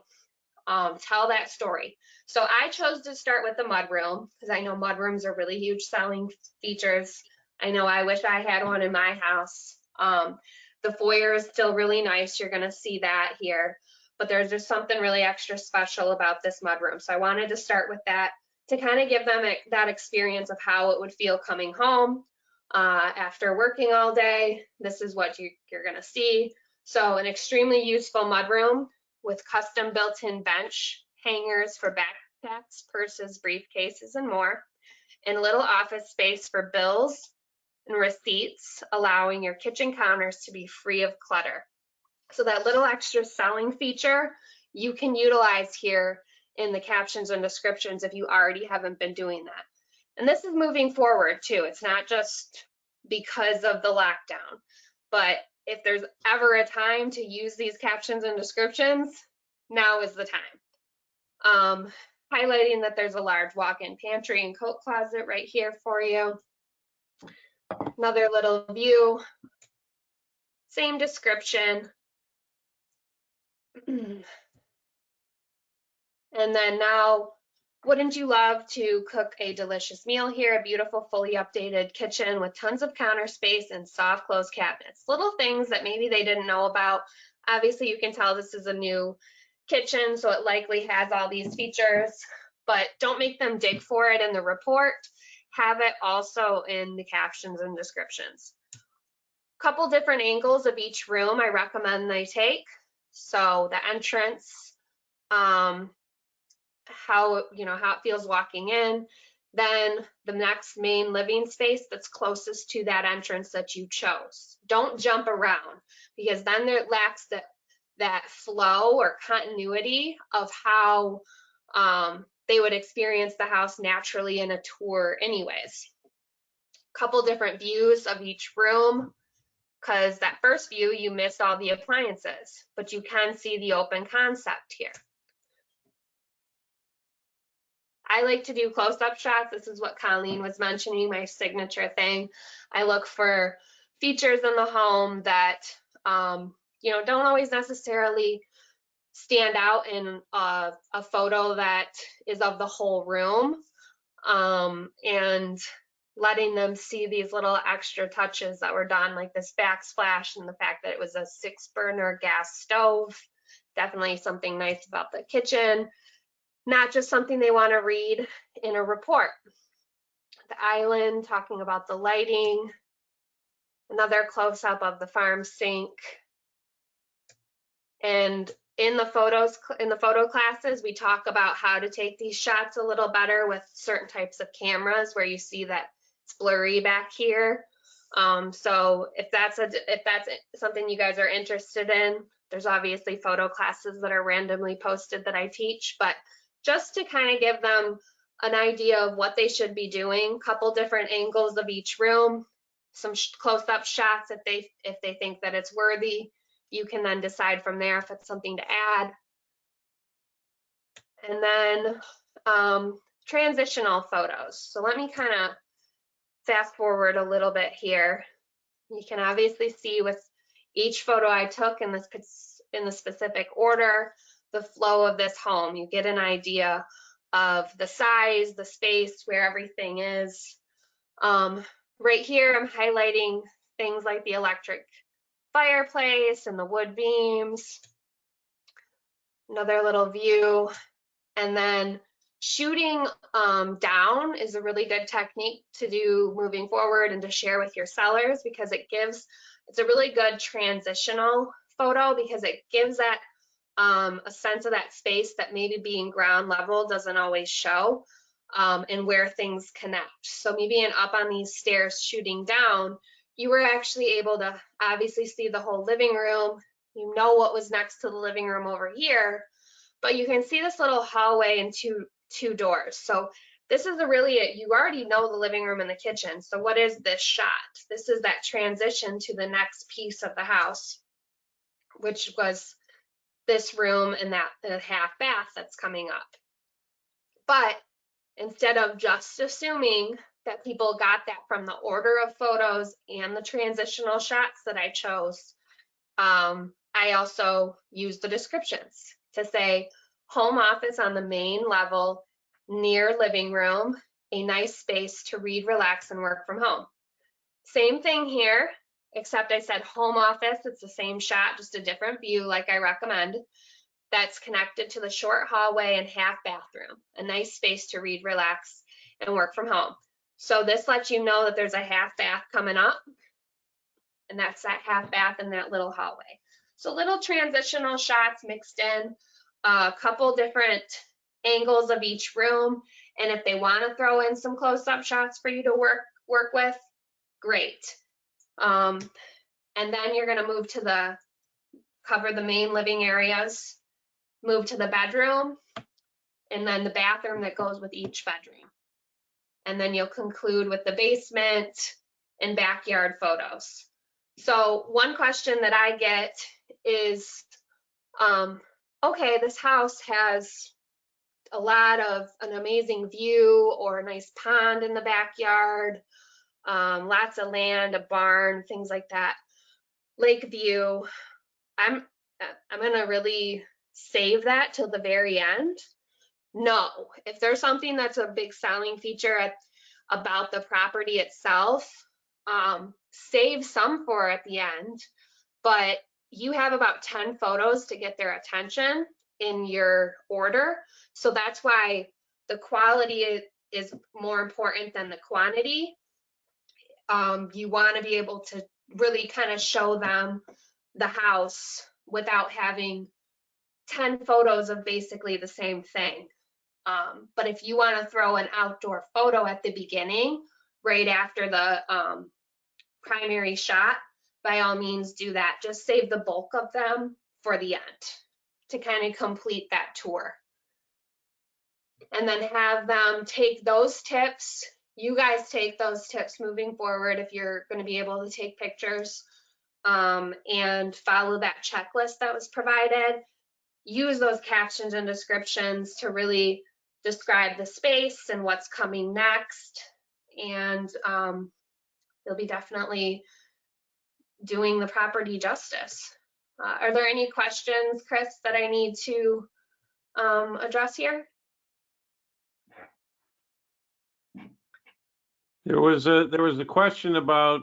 Tell that story. So I chose to start with the mudroom because I know mudrooms are really huge selling features. I know I wish I had one in my house. The foyer is still really nice. You're gonna see that here, but there's just something really extra special about this mudroom. So I wanted to start with that to kind of give them that experience of how it would feel coming home after working all day. This is what you're gonna see. So an extremely useful mudroom with custom built-in bench hangers for backpacks, purses, briefcases, and more, and a little office space for bills and receipts, allowing your kitchen counters to be free of clutter. So that little extra selling feature you can utilize here in the captions and descriptions if you already haven't been doing that. And this is moving forward too. It's not just because of the lockdown, but if there's ever a time to use these captions and descriptions, now is the time. Highlighting that there's a large walk-in pantry and coat closet right here for you. Another little view, same description. And then now, wouldn't you love to cook a delicious meal here? A beautiful, fully updated kitchen with tons of counter space and soft closed cabinets. Little things that maybe they didn't know about. Obviously, you can tell this is a new kitchen, so it likely has all these features, but don't make them dig for it in the report. Have it also in the captions and descriptions. Couple different angles of each room I recommend they take. So the entrance, how it feels walking in, then the next main living space that's closest to that entrance that you chose. Don't jump around, because then it lacks that flow or continuity of how they would experience the house naturally in a tour anyways. Couple different views of each room, because that first view you missed all the appliances, but you can see the open concept here. I like to do close-up shots. This is what Colleen was mentioning, my signature thing. I look for features in the home that don't always necessarily stand out in a photo that is of the whole room, and letting them see these little extra touches that were done, like this backsplash and the fact that it was a 6-burner gas stove. Definitely something nice about the kitchen, not just something they want to read in a report. The island, talking about the lighting, another close-up of the farm sink. And in the photo classes, we talk about how to take these shots a little better with certain types of cameras where you see that it's blurry back here. So if that's something you guys are interested in, there's obviously photo classes that are randomly posted that I teach, but just to kind of give them an idea of what they should be doing, couple different angles of each room, some close-up shots if they think that it's worthy. You can then decide from there if it's something to add. And then transitional photos. So let me kind of fast forward a little bit here. You can obviously see with each photo I took in the specific order, the flow of this home. You get an idea of the size, the space, where everything is. Right here, I'm highlighting things like the electric fireplace and the wood beams. Another little view. And then Shooting down is a really good technique to do moving forward and to share with your sellers, because it's a really good transitional photo, because it gives that a sense of that space that maybe being ground level doesn't always show, and where things connect. So me being up on these stairs shooting down, you were actually able to obviously see the whole living room. You know what was next to the living room over here, but you can see this little hallway and two doors. So this is you already know the living room and the kitchen. So what is this shot? This is that transition to the next piece of the house, which was this room and that the half bath that's coming up. But instead of just assuming that people got that from the order of photos and the transitional shots that I chose, I also used the descriptions to say home office on the main level near living room, a nice space to read, relax, and work from home. Same thing here, except I said home office. It's the same shot, just a different view like I recommend. That's connected to the short hallway and half bathroom, a nice space to read, relax, and work from home. So this lets you know that there's a half bath coming up, and that's that half bath in that little hallway. So little transitional shots mixed in, a couple different angles of each room, and if they want to throw in some close-up shots for you to work with, great. And then you're going to move to cover the main living areas, move to the bedroom, and then the bathroom that goes with each bedroom. And then you'll conclude with the basement and backyard photos. So one question that I get is, okay, this house has an amazing view or a nice pond in the backyard, lots of land, a barn, things like that, lake view. I'm gonna really save that till the very end? No. If there's something that's a big selling feature about the property itself, save some for at the end, but you have about 10 photos to get their attention in your order. So that's why the quality is more important than the quantity. You want to be able to really kind of show them the house without having 10 photos of basically the same thing. But if you want to throw an outdoor photo at the beginning, right after the primary shot, by all means do that. Just save the bulk of them for the end to kind of complete that tour. And then have them take those tips. You guys take those tips moving forward if you're going to be able to take pictures, and follow that checklist that was provided. Use those captions and descriptions to really describe the space and what's coming next. And you'll be definitely doing the property justice. Are there any questions, Chris, that I need to address here? There was a question about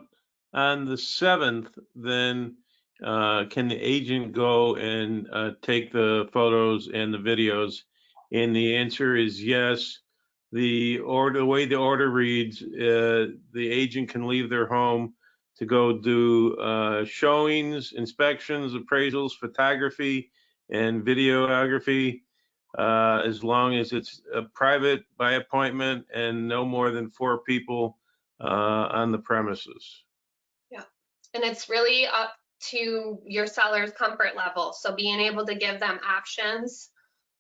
on the 7th, then can the agent go and take the photos and the videos? And the answer is yes. The way the order reads, the agent can leave their home to go do showings, inspections, appraisals, photography, and videography, as long as it's private by appointment and no more than 4 people on the premises. Yeah, and it's really up to your seller's comfort level. So being able to give them options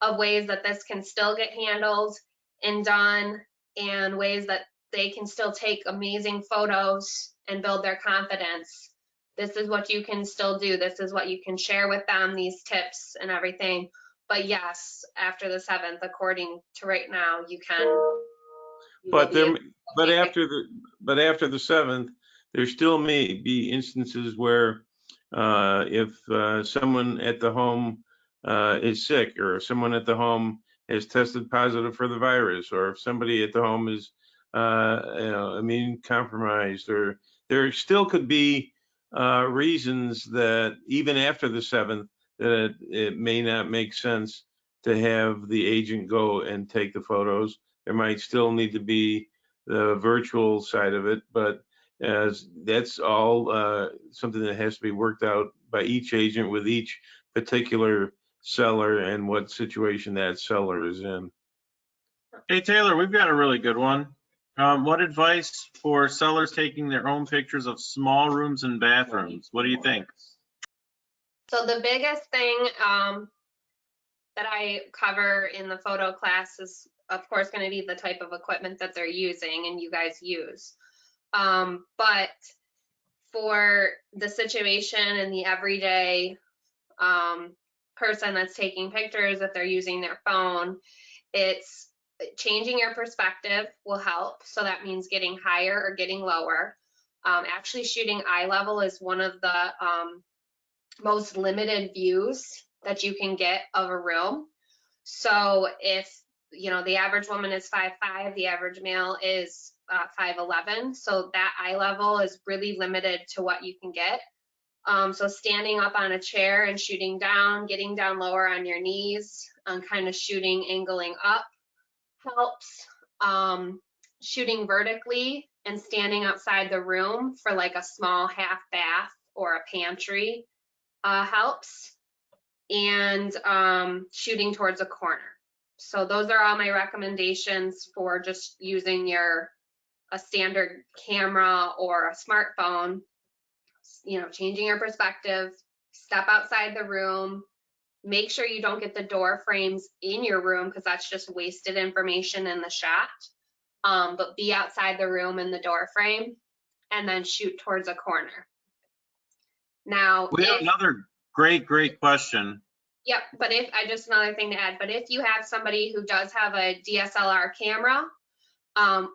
of ways that this can still get handled and done, and ways that they can still take amazing photos and build their confidence. This is what you can still do. This is what you can share with them, these tips and everything. But yes, after the 7th, according to right now, you can. But after the 7th, there still may be instances where if someone at the home is sick, or if someone at the home has tested positive for the virus, or if somebody at the home is immune compromised, or there still could be reasons that even after the 7th that it may not make sense to have the agent go and take the photos. There might still need to be the virtual side of it, but that's all something that has to be worked out by each agent with each particular seller and what situation that seller is in. Hey, Taylor, we've got a really good one. What advice for sellers taking their own pictures of small rooms and bathrooms? What do you think? So the biggest thing that I cover in the photo class is, of course, going to be the type of equipment that they're using and you guys use. But for the situation and the everyday person that's taking pictures, if they're using their phone, it's changing your perspective will help. So that means getting higher or getting lower. Actually shooting eye level is one of the most limited views that you can get of a room. So if, you know, the average woman is 5'5", the average male is 5'11", so that eye level is really limited to what you can get. So standing up on a chair and shooting down, getting down lower on your knees, kind of shooting, angling up helps. Shooting vertically and standing outside the room for like a small half bath or a pantry helps. And shooting towards a corner. So those are all my recommendations for just using a standard camera or a smartphone. You know, changing your perspective, step outside the room, make sure you don't get the door frames in your room because that's just wasted information in the shot. But be outside the room in the door frame and then shoot towards a corner. Now, We have another great question. Yep, but just another thing to add, but if you have somebody who does have a DSLR camera,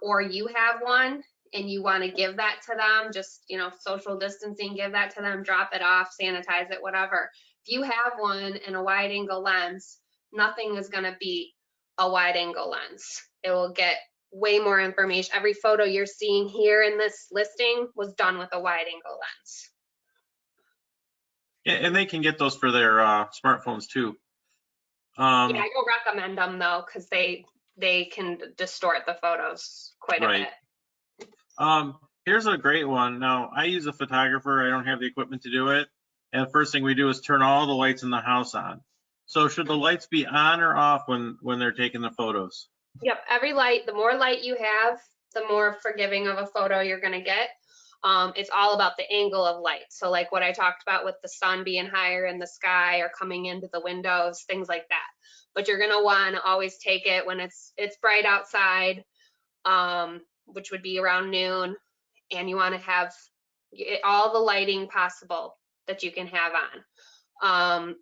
or you have one and you want to give that to them, just, you know, social distancing, give that to them, drop it off, sanitize it, whatever. If you have one and a wide angle lens, nothing is going to beat a wide angle lens. It will get way more information. Every photo you're seeing here in this listing was done with a wide angle lens. And they can get those for their smartphones too. Yeah, I don't recommend them though, because they can distort the photos quite a bit. Here's a great one. Now, I use a photographer. I don't have the equipment to do it. And the first thing we do is turn all the lights in the house on. So should the lights be on or off when they're taking the photos? Yep, every light, the more light you have, the more forgiving of a photo you're going to get. It's all about the angle of light. So like what I talked about with the sun being higher in the sky or coming into the windows, things like that. But you're going to want to always take it when it's bright outside, which would be around noon, and you want to have all the lighting possible that you can have on.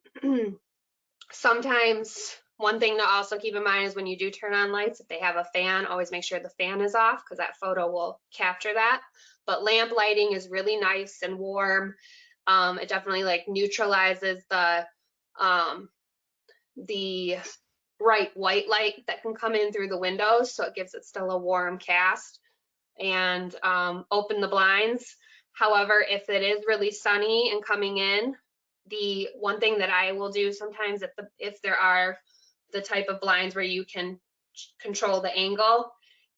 Sometimes one thing to also keep in mind is when you do turn on lights, if they have a fan, always make sure the fan is off because that photo will capture that. But lamp lighting is really nice and warm. It definitely like neutralizes the bright white light that can come in through the windows, so it gives it still a warm cast. And open the blinds. However, if it is really sunny and coming in, the one thing that I will do sometimes if there are the type of blinds where you can control the angle,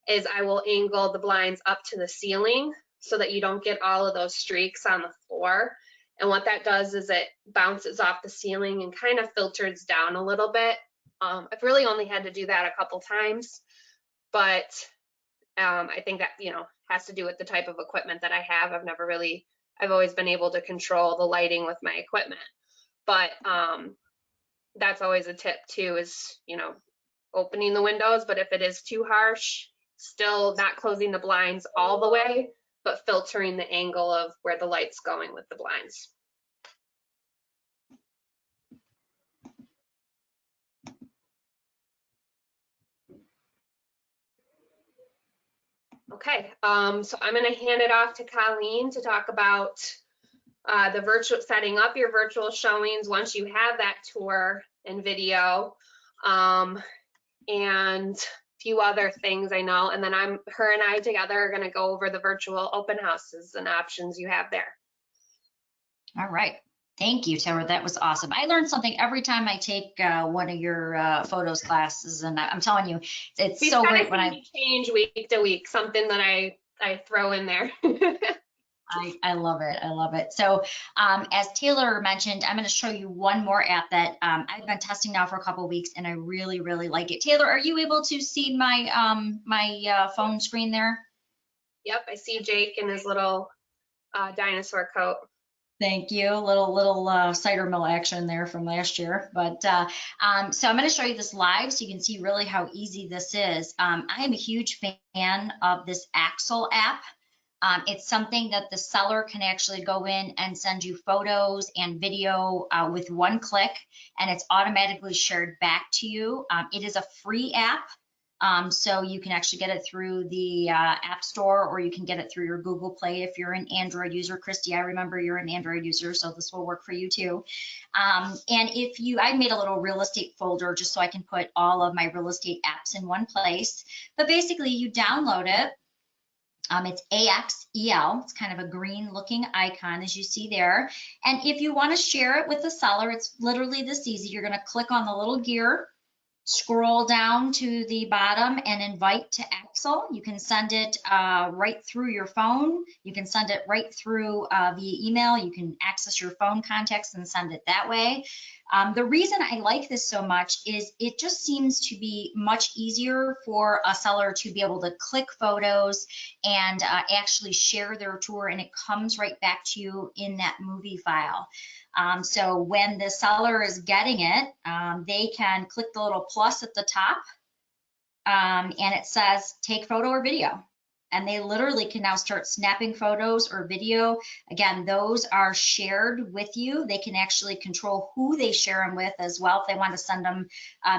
is I will angle the blinds up to the ceiling so that you don't get all of those streaks on the floor. And what that does is it bounces off the ceiling and kind of filters down a little bit. I've really only had to do that a couple times, but I think that, you know, has to do with the type of equipment that I have. I've always been able to control the lighting with my equipment. But that's always a tip too, is, you know, opening the windows, but if it is too harsh, still not closing the blinds all the way, but filtering the angle of where the light's going with the blinds. Okay, so I'm going to hand it off to Colleen to talk about the virtual, setting up your virtual showings once you have that tour and video, and a few other things I know. And then her and I together are going to go over the virtual open houses and options you have there. All right. Thank you, Taylor. That was awesome. I learned something every time I take one of your photos classes, and I'm telling you, it's We've so kind great of when seen you change week to week, something that I throw in there. I love it. I love it. So as Taylor mentioned, I'm going to show you one more app that I've been testing now for a couple of weeks, and I really, really like it. Taylor, are you able to see my phone screen there? Yep, I see Jake in his little dinosaur coat. Thank you. Little cider mill action there from last year. But so I'm going to show you this live so you can see really how easy this is. I am a huge fan of this Axel app. It's something that the seller can actually go in and send you photos and video with one click, and it's automatically shared back to you. It is a free app. So you can actually get it through the App Store, or you can get it through your Google Play if you're an Android user. Christy, I remember you're an Android user, so this will work for you too. And I made a little real estate folder just so I can put all of my real estate apps in one place. But basically, you download it. It's AXEL. It's kind of a green looking icon, as you see there. And if you want to share it with the seller, it's literally this easy. You're going to click on the little gear, scroll down to the bottom, and invite to Axel. You can send it right through your phone. You can send it right through via email. You can access your phone contacts and send it that way. The reason I like this so much is it just seems to be much easier for a seller to be able to click photos and actually share their tour, and it comes right back to you in that movie file. So when the seller is getting it, they can click the little plus at the top, and it says take photo or video. And they literally can now start snapping photos or video. Again, those are shared with you. They can actually control who they share them with as well. If they want to send them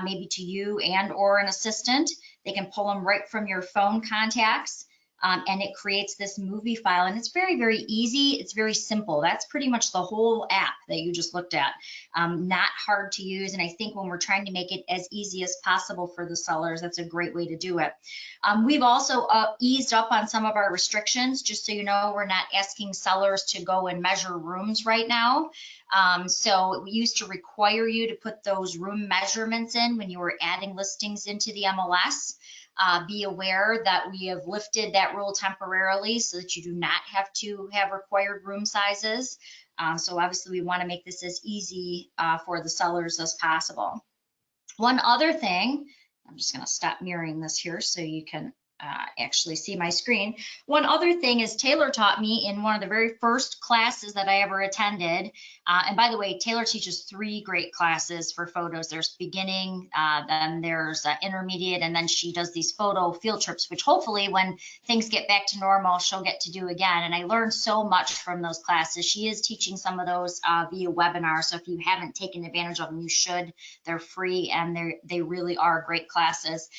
maybe to you and or an assistant, they can pull them right from your phone contacts. And it creates this movie file, and it's very, very easy. It's very simple. That's pretty much the whole app that you just looked at. Not hard to use, and I think when we're trying to make it as easy as possible for the sellers, that's a great way to do it. We've also eased up on some of our restrictions, just so you know. We're not asking sellers to go and measure rooms right now. So we used to require you to put those room measurements in when you were adding listings into the MLS. Be aware that we have lifted that rule temporarily so that you do not have to have required room sizes. So obviously we want to make this as easy for the sellers as possible. One other thing, I'm just going to stop mirroring this here so you can actually see my screen. One other thing is Taylor taught me in one of the very first classes that I ever attended. And by the way, Taylor teaches 3 great classes for photos. There's beginning, then there's intermediate, and then she does these photo field trips, which hopefully when things get back to normal, she'll get to do again. And I learned so much from those classes. She is teaching some of those via webinar. So if you haven't taken advantage of them, you should. They're free, and they really are great classes.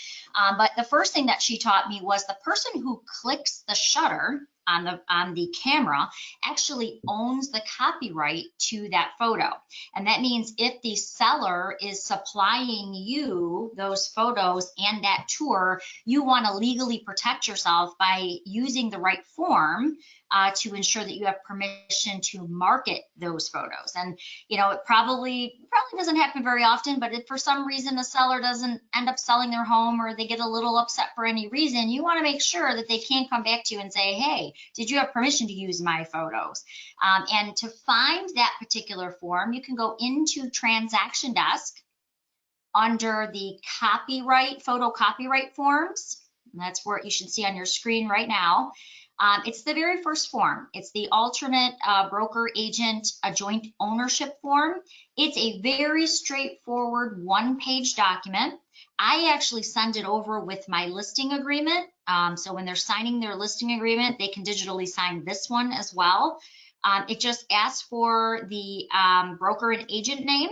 But the first thing that she taught me was the person who clicks the shutter on the camera actually owns the copyright to that photo. And that means if the seller is supplying you those photos and that tour, you want to legally protect yourself by using the right form to ensure that you have permission to market those photos. And you know, it probably doesn't happen very often, but if for some reason the seller doesn't end up selling their home, or they get a little upset for any reason, you want to make sure that they can't come back to you and say, hey, did you have permission to use my photos? And to find that particular form, you can go into Transaction Desk under the copyright, photo copyright forms. And that's where you should see on your screen right now. It's the very first form. It's the alternate broker agent joint ownership form. It's a very straightforward one-page document. I actually send it over with my listing agreement. So when they're signing their listing agreement, they can digitally sign this one as well. It just asks for the broker and agent name.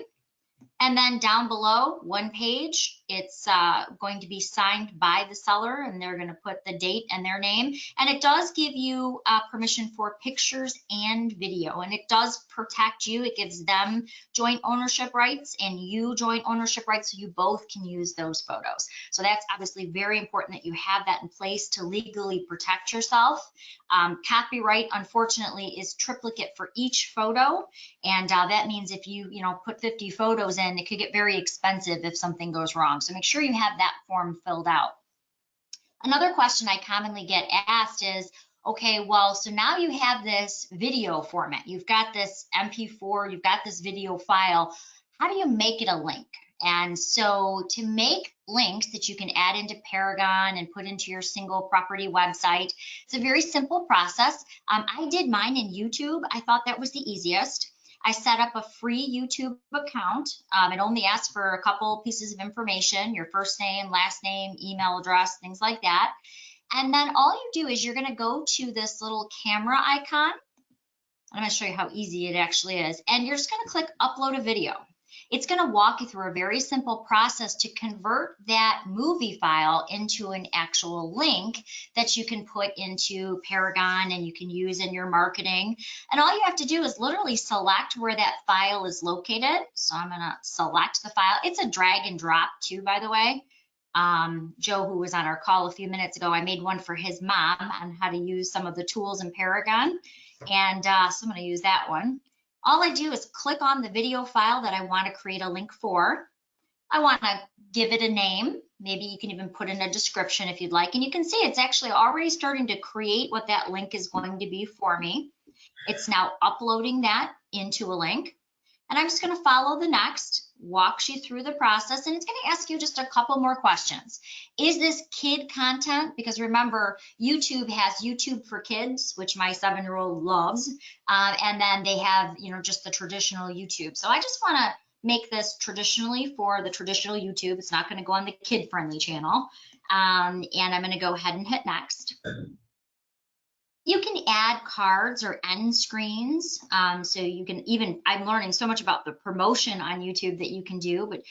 And then down below, one page, It's going to be signed by the seller, and they're going to put the date and their name. And it does give you permission for pictures and video, and it does protect you. It gives them joint ownership rights and you joint ownership rights, so you both can use those photos. So that's obviously very important that you have that in place to legally protect yourself. Copyright, unfortunately, is triplicate for each photo, and that means if you put 50 photos in, it could get very expensive if something goes wrong. So make sure you have that form filled out. Another question I commonly get asked is, okay, well, so now you have this video format, you've got this MP4, you've got this video file, how do you make it a link? And so to make links that you can add into Paragon and put into your single property website, it's a very simple process. I did mine in YouTube. I thought that was the easiest. I set up a free YouTube account. It only asks for a couple pieces of information, your first name, last name, email address, things like that. And then all you do is you're going to go to this little camera icon. I'm going to show you how easy it actually is. And you're just going to click upload a video. It's going to walk you through a very simple process to convert that movie file into an actual link that you can put into Paragon and you can use in your marketing. And all you have to do is literally select where that file is located. So I'm going to select the file. It's a drag and drop too, by the way. Joe, who was on our call a few minutes ago, I made one for his mom on how to use some of the tools in Paragon. And so I'm going to use that one. All I do is click on the video file that I want to create a link for. I want to give it a name. Maybe you can even put in a description if you'd like. And you can see it's actually already starting to create what that link is going to be for me. It's now uploading that into a link. And I'm just going to follow the next, walks you through the process, and it's going to ask you just a couple more questions. Is this kid content? Because remember, YouTube has YouTube for Kids, which my 7-year-old loves, and then they have, just the traditional YouTube. So I just want to make this traditionally for the traditional YouTube. It's not going to go on the kid-friendly channel, and I'm going to go ahead and hit next. You can add cards or end screens. So you can even, I'm learning so much about the promotion on YouTube that you can do, but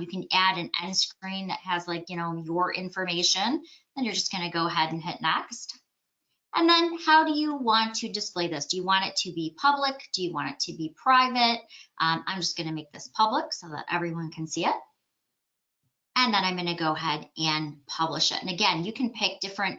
you can add an end screen that has your information. Then you're just going to go ahead and hit next. And then how do you want to display this? Do you want it to be public? Do you want it to be private? I'm just going to make this public so that everyone can see it. And then I'm going to go ahead and publish it. And again, you can pick different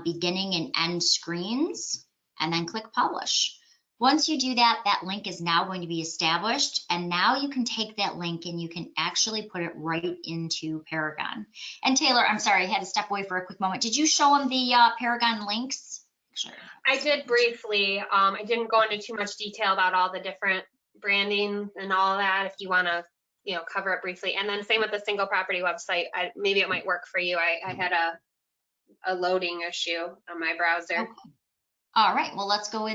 beginning and end screens and then click publish. Once you do that, that link is now going to be established. And now you can take that link and you can actually put it right into Paragon. And Taylor, I'm sorry, I had to step away for a quick moment. Did you show them the Paragon links? Sure. I did briefly. I didn't go into too much detail about all the different branding and all of that. If you want to cover it briefly. And then same with the single property website. Maybe it might work for you. I had a loading issue on my browser. Okay. All right, well, let's go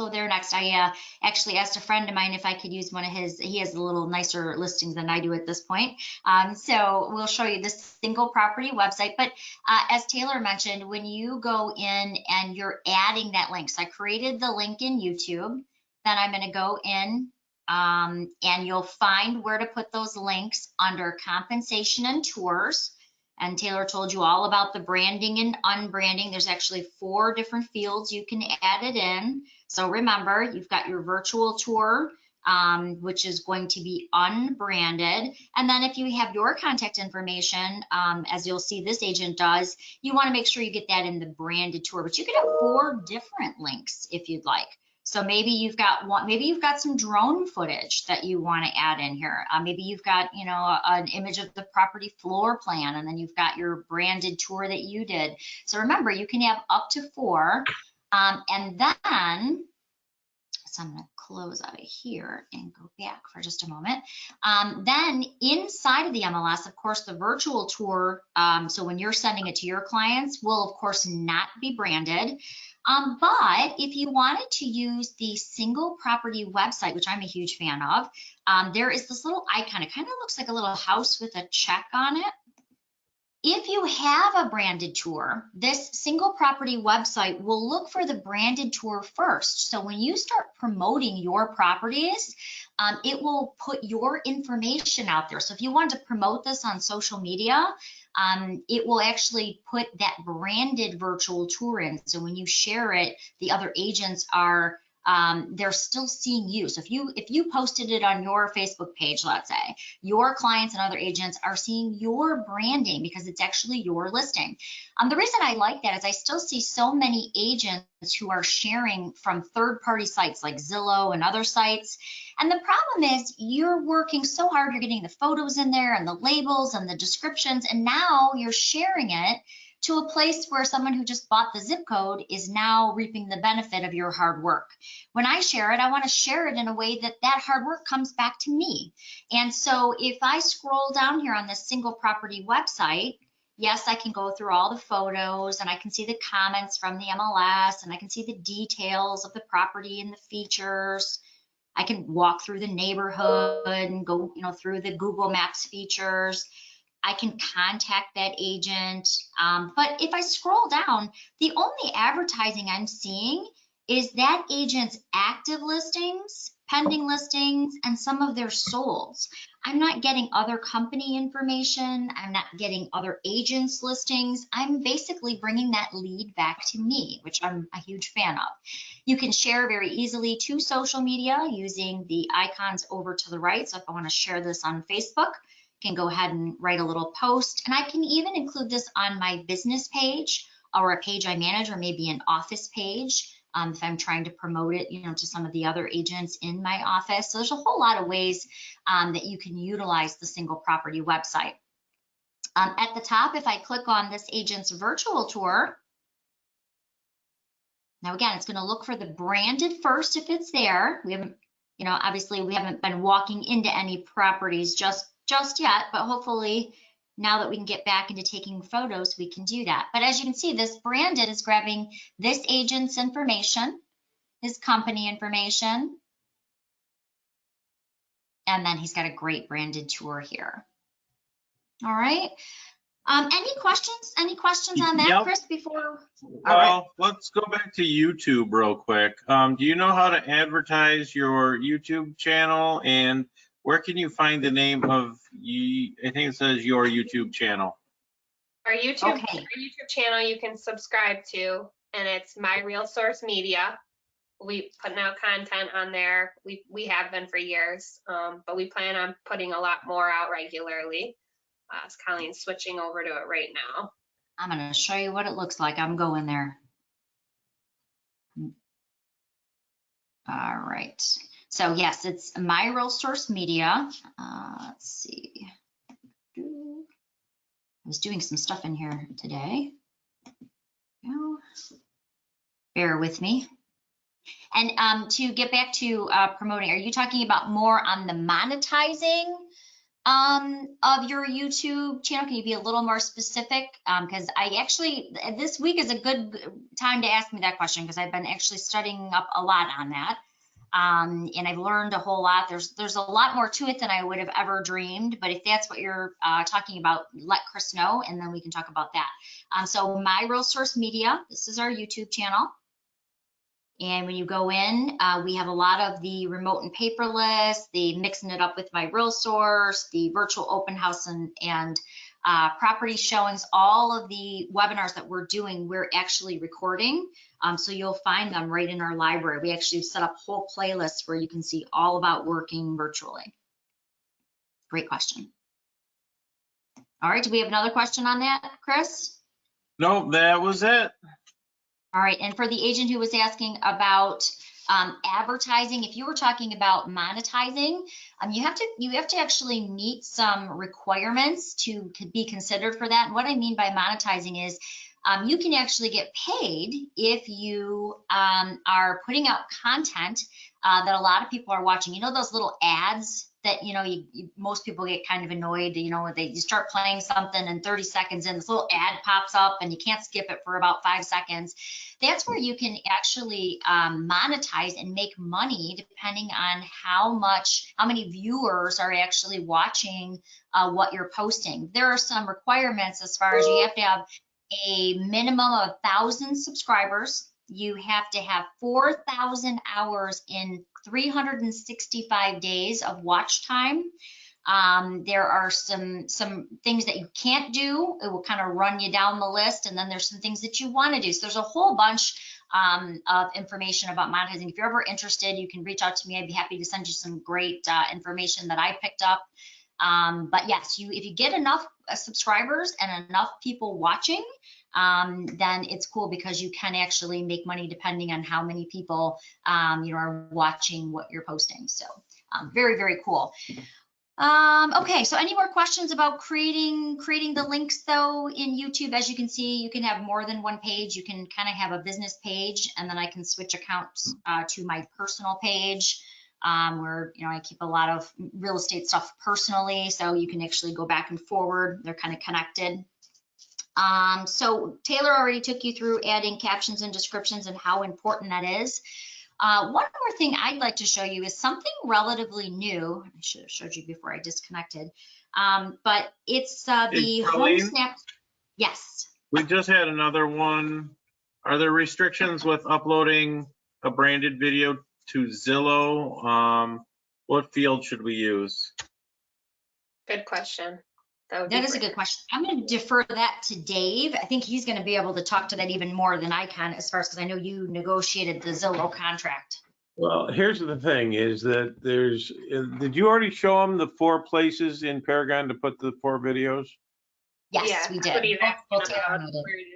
there next. I actually asked a friend of mine if I could use one of his. He has a little nicer listings than I do at this point. So we'll show you this single property website. But as Taylor mentioned, when you go in and you're adding that link, so I created the link in YouTube, then I'm going to go in and you'll find where to put those links under compensation and tours. And Taylor told you all about the branding and unbranding. There's actually 4 different fields you can add it in. So remember, you've got your virtual tour, which is going to be unbranded. And then if you have your contact information, as you'll see this agent does, you want to make sure you get that in the branded tour. But you can have 4 different links if you'd like. So maybe you've got some drone footage that you want to add in here. Maybe you've got, an image of the property floor plan, and then you've got your branded tour that you did. So remember, you can have up to 4. And then, so I'm going to close out of here and go back for just a moment. Then inside of the MLS, of course, the virtual tour, so when you're sending it to your clients, will of course not be branded. But if you wanted to use the single property website, which I'm a huge fan of, there is this little icon. It kind of looks like a little house with a check on it. If you have a branded tour, this single property website will look for the branded tour first. So when you start promoting your properties, it will put your information out there. So if you want to promote this on social media, it will actually put that branded virtual tour in. So when you share it, the other agents are they're still seeing you. So if you posted it on your Facebook page, let's say, your clients and other agents are seeing your branding because it's actually your listing. The reason I like that is I still see so many agents who are sharing from third-party sites like Zillow and other sites. And the problem is you're working so hard, you're getting the photos in there and the labels and the descriptions, and now you're sharing it to a place where someone who just bought the zip code is now reaping the benefit of your hard work. When I share it, I want to share it in a way that that hard work comes back to me. And so if I scroll down here on this single property website, yes, I can go through all the photos and I can see the comments from the MLS and I can see the details of the property and the features. I can walk through the neighborhood and go, through the Google Maps features. I can contact that agent. But if I scroll down, the only advertising I'm seeing is that agent's active listings, pending listings, and some of their solds. I'm not getting other company information. I'm not getting other agents' listings. I'm basically bringing that lead back to me, which I'm a huge fan of. You can share very easily to social media using the icons over to the right. So if I want to share this on Facebook, can go ahead and write a little post, and I can even include this on my business page or a page I manage, or maybe an office page if I'm trying to promote it, to some of the other agents in my office. So there's a whole lot of ways that you can utilize the single property website. At the top, if I click on this agent's virtual tour, now again, it's going to look for the branded first if it's there. We haven't, obviously we haven't been walking into any properties just yet, but hopefully now that we can get back into taking photos, we can do that. But as you can see, this branded is grabbing this agent's information, his company information, and then he's got a great branded tour here. All right. Any questions? Any questions on that, Yep. Chris, before? Well, let's go back to YouTube real quick. Do you know how to advertise your YouTube channel, and where can you find the name of, I think it says your YouTube channel? Our YouTube channel you can subscribe to, and it's My Real Source Media. We putting out content on there. We have been for years, but we plan on putting a lot more out regularly. Colleen's switching over to it right now. I'm going to show you what it looks like. I'm going there. All right. So yes, it's My Real Source Media. Let's see. I was doing some stuff in here today. Bear with me. And to get back to promoting, are you talking about more on the monetizing of your YouTube channel? Can you be a little more specific? Because I actually, this week is a good time to ask me that question, because I've been actually studying up a lot on that. And I've learned a whole lot. There's a lot more to it than I would have ever dreamed. But if that's what you're talking about, let Chris know, and then we can talk about that. So My Real Source Media, this is our YouTube channel. And when you go in, we have a lot of the remote and paperless, the mixing it up with My Real Source, the virtual open house and property showings. All of the webinars that we're doing, we're actually recording. So you'll find them right in our library. We actually set up whole playlists where you can see all about working virtually. Great question. All right, do we have another question on that, Chris? No, that was it. All right, and for the agent who was asking about advertising, if you were talking about monetizing, you have to actually meet some requirements to be considered for that. And what I mean by monetizing is you can actually get paid if you are putting out content that a lot of people are watching. You know those little ads that, you know, most people get kind of annoyed, you know, you start playing something and 30 seconds in, this little ad pops up and you can't skip it for about 5 seconds. That's where you can actually monetize and make money depending on how many viewers are actually watching what you're posting. There are some requirements as far as you have to have a minimum of 1,000 subscribers. You have to have 4,000 hours in 365 days of watch time. There are some things that you can't do. It will kind of run you down the list, and then there's some things that you want to do. So there's a whole bunch of information about monetizing. If you're ever interested, you can reach out to me. I'd be happy to send you some great information that I picked up. But yes, if you get enough subscribers and enough people watching, then it's cool because you can actually make money depending on how many people you know, are watching what you're posting. So very, very cool. Okay, so any more questions about creating the links though in YouTube? As you can see, you can have more than one page. You can kind of have a business page, and then I can switch accounts to my personal page, where, you know, I keep a lot of real estate stuff personally, so you can actually go back and forward. They're kind of connected. So Taylor already took you through adding captions and descriptions and how important that is. One more thing I'd like to show you is something relatively new. I should have showed you before I disconnected, but it's the HomeSnap. Yes. We just had another one. Are there restrictions with uploading a branded video to Zillow? What field should we use? Good question. That is a good question. I'm going to defer that to Dave. I think he's going to be able to talk to that even more than I can, as far as, because I know you negotiated the Zillow contract. Well, here's the thing is that did you already show them the 4 places in Paragon to put the 4 videos? Yes, yeah, we did.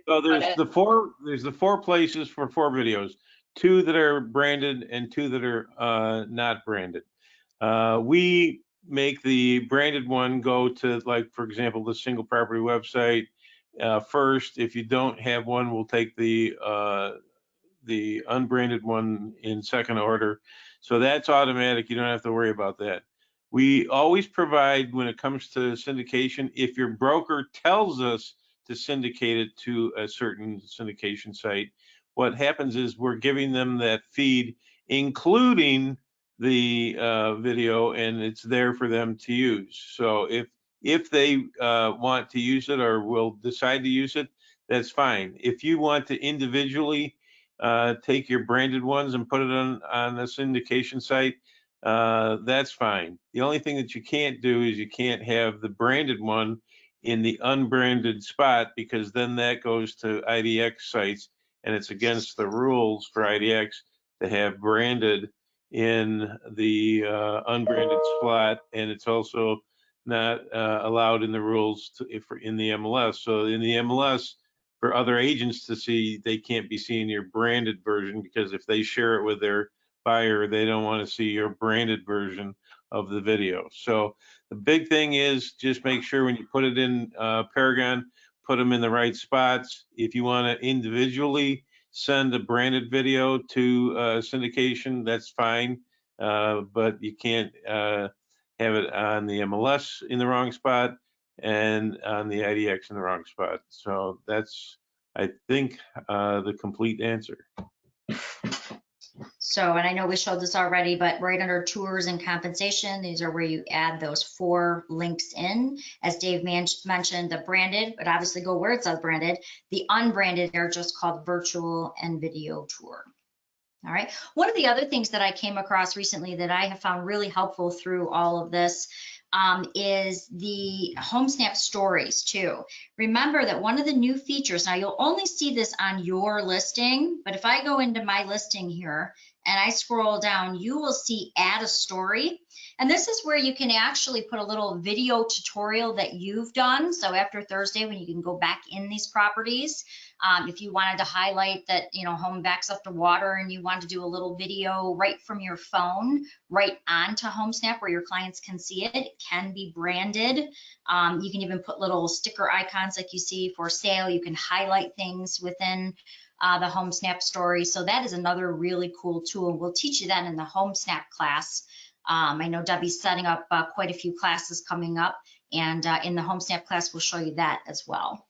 So there's the 4 places for 4 videos, 2 that are branded and 2 that are not branded. We make the branded one go to, like, for example, the single property website first. If you don't have one, we'll take the unbranded one in second order. So that's automatic. You don't have to worry about that. We always provide, when it comes to syndication, if your broker tells us to syndicate it to a certain syndication site, what happens is we're giving them that feed, including the video, and it's there for them to use. So if they want to use it or will decide to use it, that's fine. If you want to individually take your branded ones and put it on a syndication site, that's fine. The only thing that you can't do is you can't have the branded one in the unbranded spot, because then that goes to IDX sites, and it's against the rules for IDX to have branded in the unbranded spot, and it's also not allowed in the rules in the MLS. So in the MLS, for other agents to see, they can't be seeing your branded version, because if they share it with their buyer, they don't want to see your branded version of the video. So the big thing is just make sure when you put it in Paragon, put them in the right spots. If you want to individually send a branded video to syndication, that's fine, but you can't have it on the MLS in the wrong spot and on the IDX in the wrong spot. So that's, I think, the complete answer. So, and I know we showed this already, but right under tours and compensation, these are where you add those 4 links in. As Dave mentioned, the branded, but obviously go where it says branded. The unbranded are just called virtual and video tour. All right. One of the other things that I came across recently that I have found really helpful through all of this is the HomeSnap stories too. Remember that one of the new features, now you'll only see this on your listing, but if I go into my listing here and I scroll down, you will see add a story. And this is where you can actually put a little video tutorial that you've done. So after Thursday, when you can go back in these properties, if you wanted to highlight that, you know, home backs up to water and you want to do a little video right from your phone, right onto HomeSnap where your clients can see it, it can be branded. You can even put little sticker icons like you see for sale. You can highlight things within the Home Snap story. So that is another really cool tool. We'll teach you that in the Home Snap class. I know Debbie's setting up quite a few classes coming up, and in the Home Snap class, we'll show you that as well.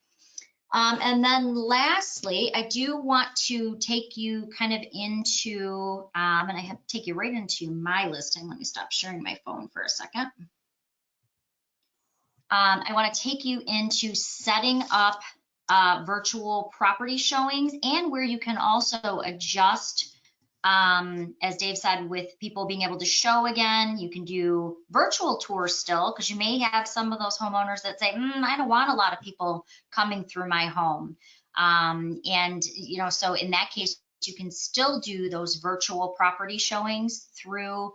And then lastly, I do want to take you kind of into, and I have to take you right into my listing. Let me stop sharing my phone for a second. I want to take you into setting up virtual property showings, and where you can also adjust, as Dave said, with people being able to show again. You can do virtual tours still, because you may have some of those homeowners that say, I don't want a lot of people coming through my home. And, you know, so in that case, you can still do those virtual property showings through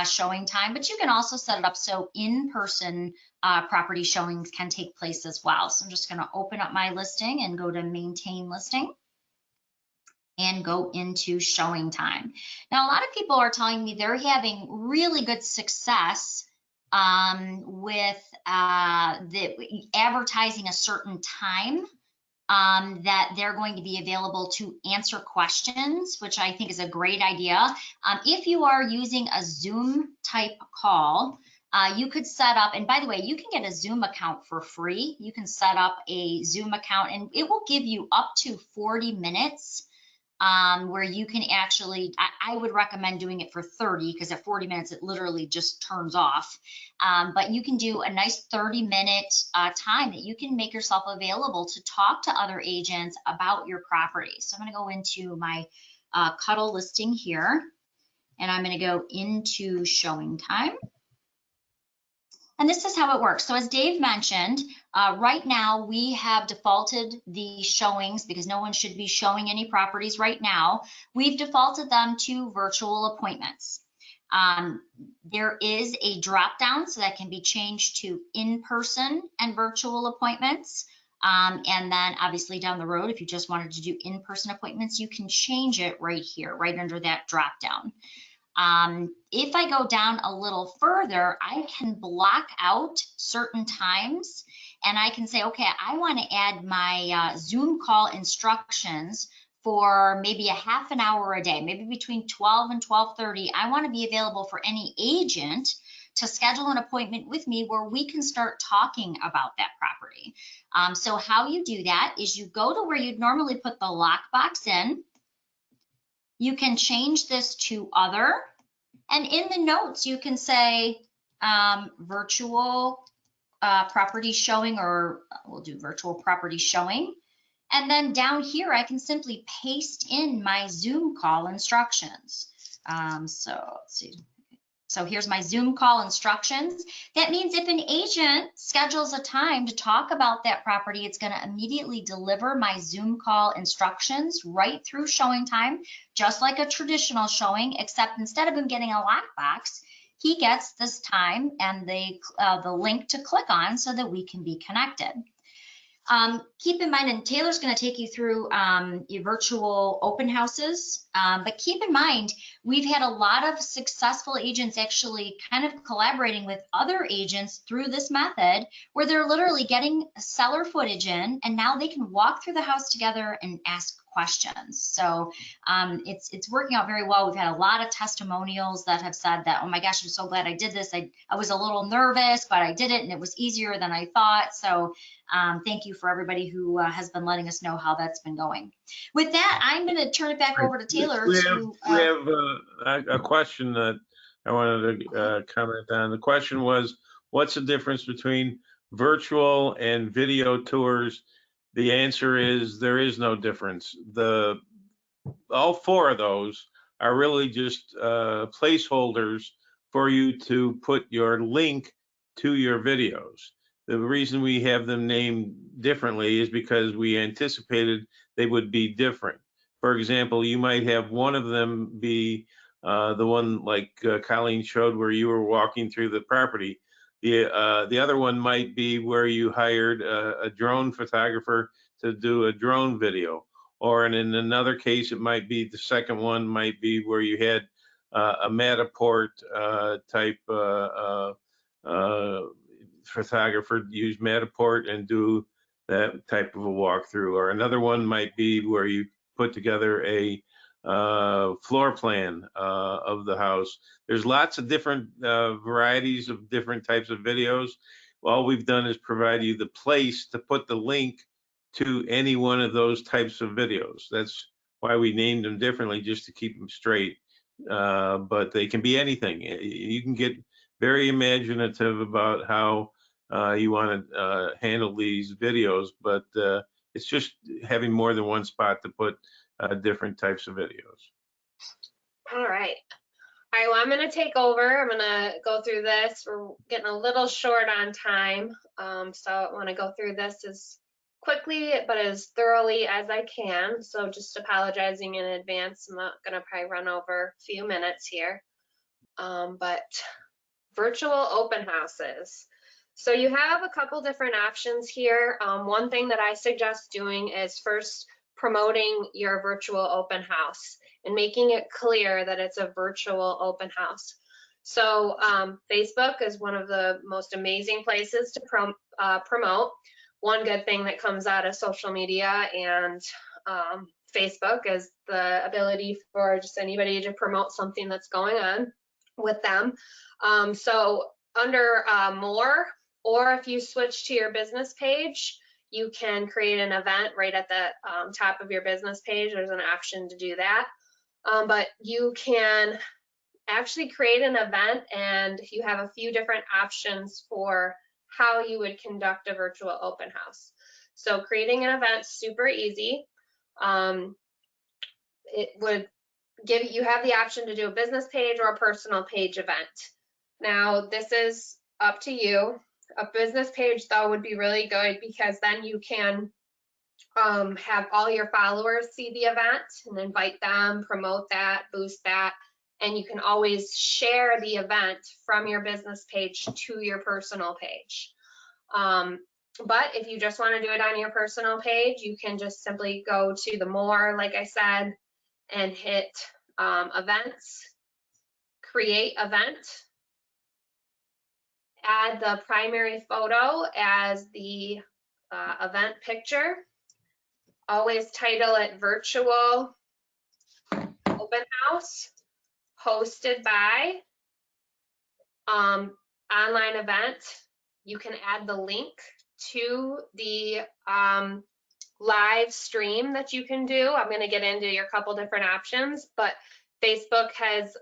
showing time, but you can also set it up so in-person property showings can take place as well. So I'm just going to open up my listing and go to maintain listing and go into showing time. Now, a lot of people are telling me they're having really good success with advertising a certain time that they're going to be available to answer questions, which I think is a great idea. If you are using a Zoom type call, you could set up, and by the way, you can get a Zoom account for free. You can set up a Zoom account and it will give you up to 40 minutes where you can actually, I would recommend doing it for 30, because at 40 minutes, it literally just turns off. But you can do a nice 30-minute time that you can make yourself available to talk to other agents about your property. So I'm going to go into my Cuddle listing here, and I'm going to go into showing time. And this is how it works. So as Dave mentioned, right now we have defaulted the showings, because no one should be showing any properties right now. We've defaulted them to virtual appointments. There is a drop down, so that can be changed to in-person and virtual appointments. And then obviously down the road, if you just wanted to do in-person appointments, you can change it right here, right under that drop down. If I go down a little further, I can block out certain times, and I can say, okay, I want to add my Zoom call instructions for maybe a half an hour a day, maybe between 12 and 12:30. I want to be available for any agent to schedule an appointment with me where we can start talking about that property. So how you do that is you go to where you'd normally put the lockbox in. You can change this to other, and in the notes you can say virtual property showing, or we'll do virtual property showing. And then down here I can simply paste in my Zoom call instructions. So let's see. So here's my Zoom call instructions. That means if an agent schedules a time to talk about that property, it's going to immediately deliver my Zoom call instructions right through showing time, just like a traditional showing, except instead of him getting a lockbox, he gets this time and the link to click on so that we can be connected. Keep in mind, and Taylor's going to take you through your virtual open houses, but keep in mind, we've had a lot of successful agents actually kind of collaborating with other agents through this method, where they're literally getting seller footage in, and now they can walk through the house together and ask questions. So it's working out very well. We've had a lot of testimonials that have said that, oh my gosh, I'm so glad I did this. I was a little nervous, but I did it and it was easier than I thought. So thank you for everybody who has been letting us know how that's been going. With that, I'm going to turn it back over to Taylor. We have a question that I wanted to comment on. The question was, what's the difference between virtual and video tours? The answer is there is no difference. All four of those are really just placeholders for you to put your link to your videos. The reason we have them named differently is because we anticipated they would be different. For example, you might have one of them be the one like Colleen showed where you were walking through the property. The other one might be where you hired a drone photographer to do a drone video. Or in another case, it might be, the second one might be where you had a Matterport type photographer use Matterport and do that type of a walkthrough. Or another one might be where you put together a floor plan of the house. There's lots of different varieties of different types of videos. All we've done is provide you the place to put the link to any one of those types of videos. That's why we named them differently, just to keep them straight. But they can be anything. You can get very imaginative about how you want to handle these videos, but it's just having more than one spot to put different types of videos. All right. All right, well, I'm going to take over. I'm going to go through this. We're getting a little short on time, so I want to go through this as quickly but as thoroughly as I can. So just apologizing in advance. I'm not going to probably run over a few minutes here. But virtual open houses. So you have a couple different options here. One thing that I suggest doing is first promoting your virtual open house and making it clear that it's a virtual open house. So Facebook is one of the most amazing places to promote. One good thing that comes out of social media and Facebook is the ability for just anybody to promote something that's going on with them. So under more, or if you switch to your business page, you can create an event right at the top of your business page. There's an option to do that. But you can actually create an event, and you have a few different options for how you would conduct a virtual open house. So creating an event, super easy. It would give you have the option to do a business page or a personal page event. Now, this is up to you. A business page, though, would be really good because then you can have all your followers see the event and invite them, promote that, boost that, and you can always share the event from your business page to your personal page. But if you just want to do it on your personal page, you can just simply go to the more, like I said, and hit events, create event, add the primary photo as the event picture. Always title it virtual open house hosted by online event. You can add the link to the live stream that you can do. I'm going to get into your couple different options, but Facebook has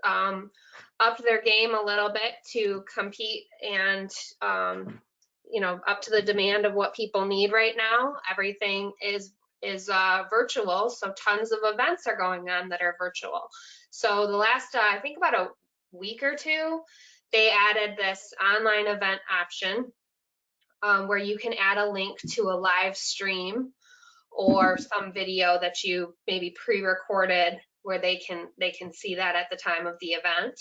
upped their game a little bit to compete and up to the demand of what people need right now. Everything is virtual, so tons of events are going on that are virtual. So the last I think about a week or two, they added this online event option where you can add a link to a live stream or some video that you maybe pre-recorded where they can see that at the time of the event.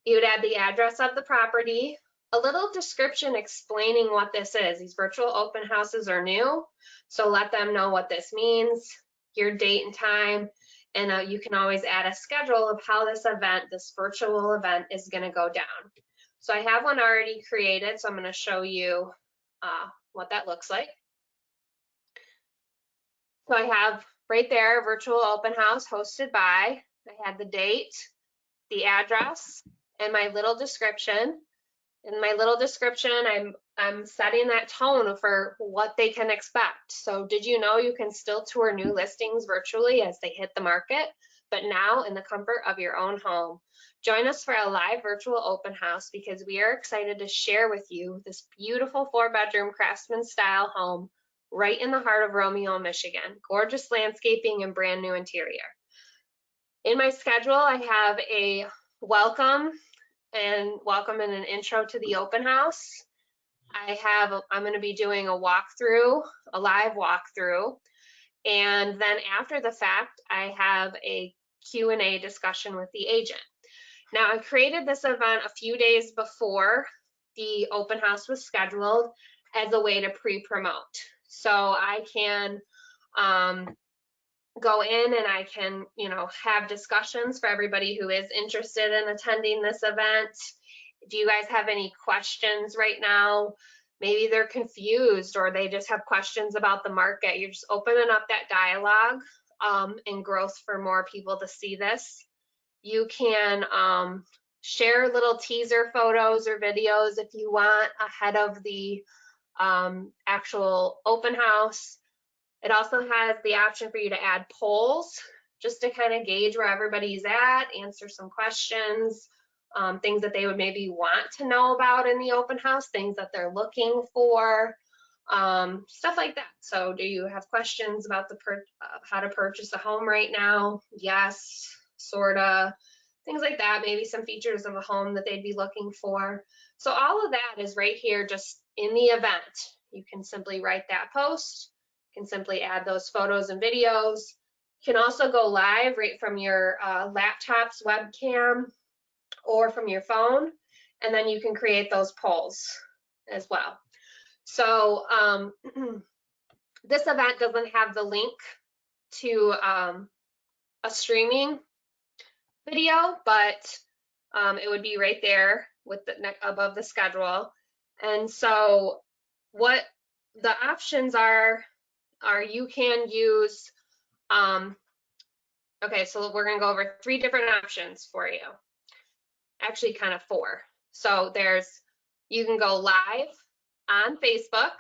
You would add the address of the property, a little description explaining what this is. These virtual open houses are new, so let them know what this means, your date and time, and you can always add a schedule of how this virtual event is going to go down. So I have one already created, so I'm going to show you what that looks like. So I have right there, virtual open house hosted by, I had the date, the address, and my little description. In my little description, I'm setting that tone for what they can expect. So did you know you can still tour new listings virtually as they hit the market, but now in the comfort of your own home? Join us for a live virtual open house because we are excited to share with you this beautiful 4-bedroom craftsman style home right in the heart of Romeo, Michigan. Gorgeous landscaping and brand new interior. In my schedule, I have a welcome and an intro to the open house. I'm going to be doing a walkthrough, a live walkthrough, and then after the fact, I have a Q&A discussion with the agent. Now, I created this event a few days before the open house was scheduled as a way to pre-promote. So I can go in and I can, have discussions for everybody who is interested in attending this event. Do you guys have any questions right now? Maybe they're confused or they just have questions about the market. You're just opening up that dialogue and growth for more people to see this. You can share little teaser photos or videos if you want ahead of the actual open house. It also has the option for you to add polls just to kind of gauge where everybody's at, answer some questions, things that they would maybe want to know about in the open house, things that they're looking for, stuff like that. So do you have questions about how to purchase a home right now? Yes, sorta, things like that, maybe some features of a home that they'd be looking for. So all of that is right here just in the event. You can simply write that post, you can simply add those photos and videos. You can also go live right from your laptop's webcam or from your phone, and then you can create those polls as well. So this event doesn't have the link to a streaming video, but it would be right there with the above the schedule. And so what the options are you can use, okay, so we're gonna go over 3 different options for you. Actually kind of 4. So you can go live on Facebook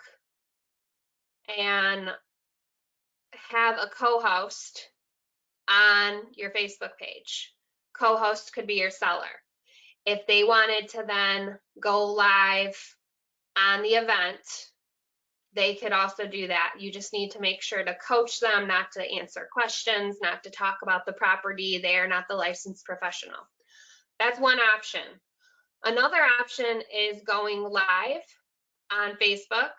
and have a co-host on your Facebook page. Co-host could be your seller. If they wanted to then go live on the event, they could also do that. You just need to make sure to coach them not to answer questions, not to talk about the property. They are not the licensed professional. That's one option. Another option is going live on Facebook,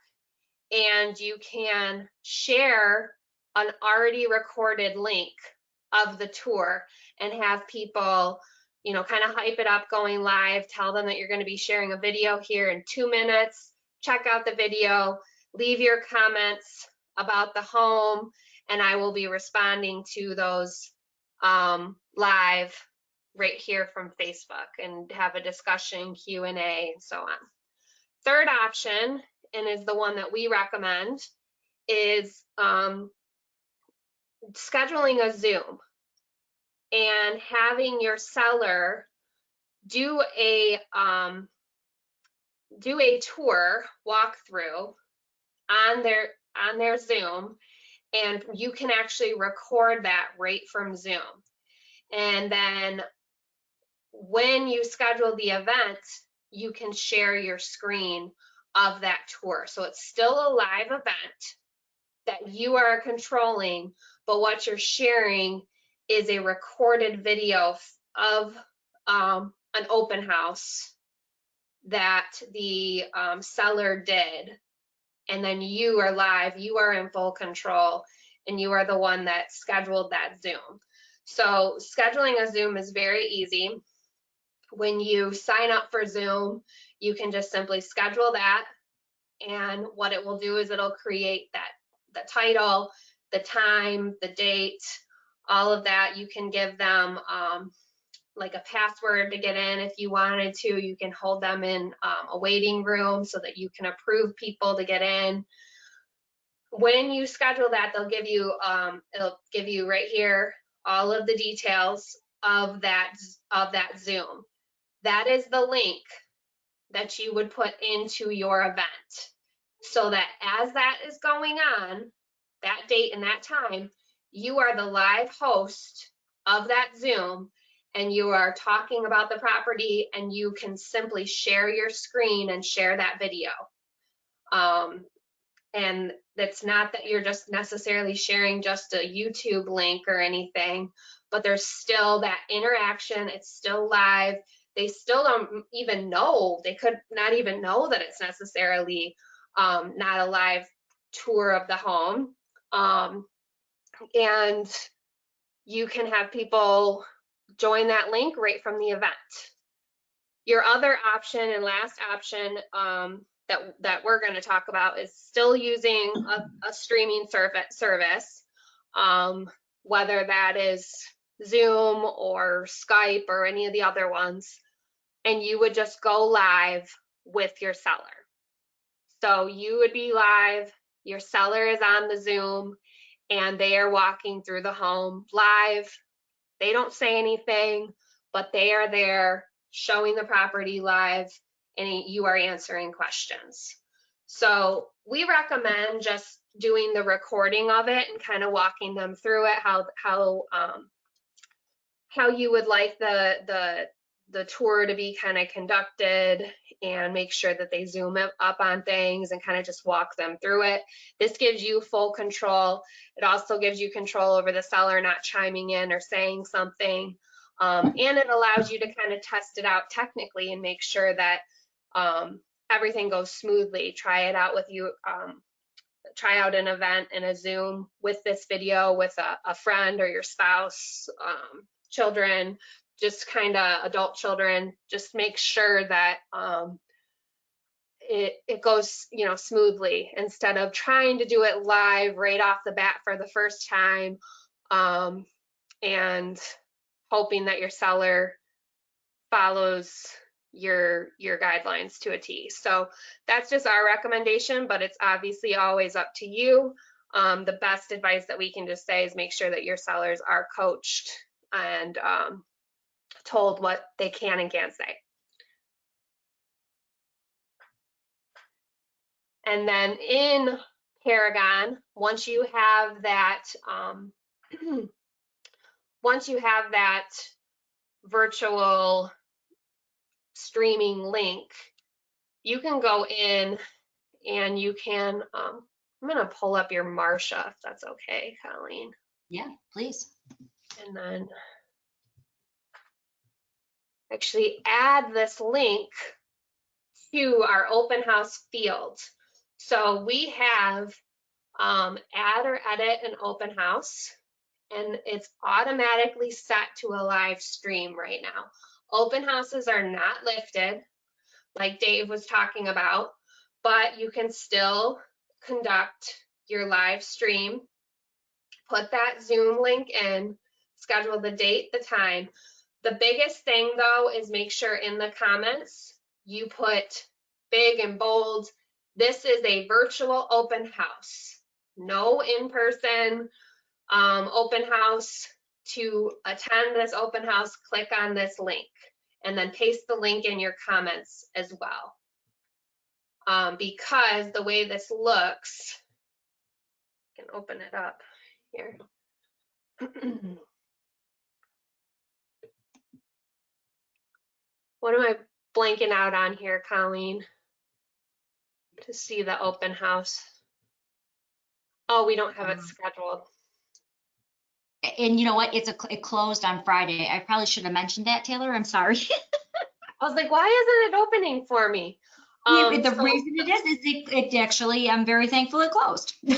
and you can share an already recorded link of the tour and have people, you know, kind of hype it up going live, tell them that you're going to be sharing a video here in 2 minutes, check out the video, leave your comments about the home, and I will be responding to those live right here from Facebook and have a discussion, Q&A, and so on. Third option, and is the one that we recommend, is scheduling a Zoom and having your seller do a tour walkthrough on their Zoom, and you can actually record that right from Zoom. And then when you schedule the event, you can share your screen of that tour. So it's still a live event that you are controlling, but what you're sharing is a recorded video of an open house that the seller did. And then you are live, you are in full control, and you are the one that scheduled that Zoom. So scheduling a Zoom is very easy. When you sign up for Zoom, you can just simply schedule that, and what it will do is it'll create the title, the time, the date, all of that. You can give them like a password to get in if you wanted to. You can hold them in a waiting room so that you can approve people to get in. When you schedule that, they'll give you it'll give you right here all of the details of that Zoom. That is the link that you would put into your event, so that as that is going on, that date and that time, you are the live host of that Zoom, and you are talking about the property, and you can simply share your screen and share that video. And it's not that you're just necessarily sharing just a YouTube link or anything, but there's still that interaction. It's still live. They still don't even know, they could not even know that it's necessarily not a live tour of the home. And you can have people join that link right from the event. Your other option and last option that we're going to talk about is still using a streaming service, whether that is Zoom or Skype or any of the other ones, and you would just go live with your seller. So you would be live, your seller is on the Zoom, and they are walking through the home live. They don't say anything, but they are there showing the property live, and you are answering questions. So we recommend just doing the recording of it and kind of walking them through it, how you would like the tour to be kind of conducted, and make sure that they zoom up on things and kind of just walk them through it. This gives you full control. It also gives you control over the seller not chiming in or saying something. And it allows you to kind of test it out technically and make sure that everything goes smoothly. Try it out with you. Try out an event in a Zoom with this video with a friend or your spouse, children, just kind of adult children. Just make sure that it goes, you know, smoothly, instead of trying to do it live right off the bat for the first time, and hoping that your seller follows your guidelines to a T. So that's just our recommendation, but it's obviously always up to you. The best advice that we can just say is make sure that your sellers are coached and told what they can and can't say. And then in Paragon, once you have that virtual streaming link, you can go in and you can, I'm gonna pull up your Marsha, if that's okay, Colleen. Yeah, please. And then actually add this link to our open house field. So we have add or edit an open house, and it's automatically set to a live stream right now. Open houses are not lifted, like Dave was talking about, but you can still conduct your live stream. Put that Zoom link in, schedule the date, the time. The biggest thing though is make sure in the comments you put big and bold, this is a virtual open house. No in-person open house. To attend this open house, click on this link, and then paste the link in your comments as well. Because the way this looks, I can open it up here. What am I blanking out on here, Colleen? To see the open house. Oh, we don't have it scheduled. And you know what? It closed on Friday. I probably should have mentioned that, Taylor. I'm sorry. I was like, why isn't it opening for me? The reason it is it actually, I'm very thankful it closed. So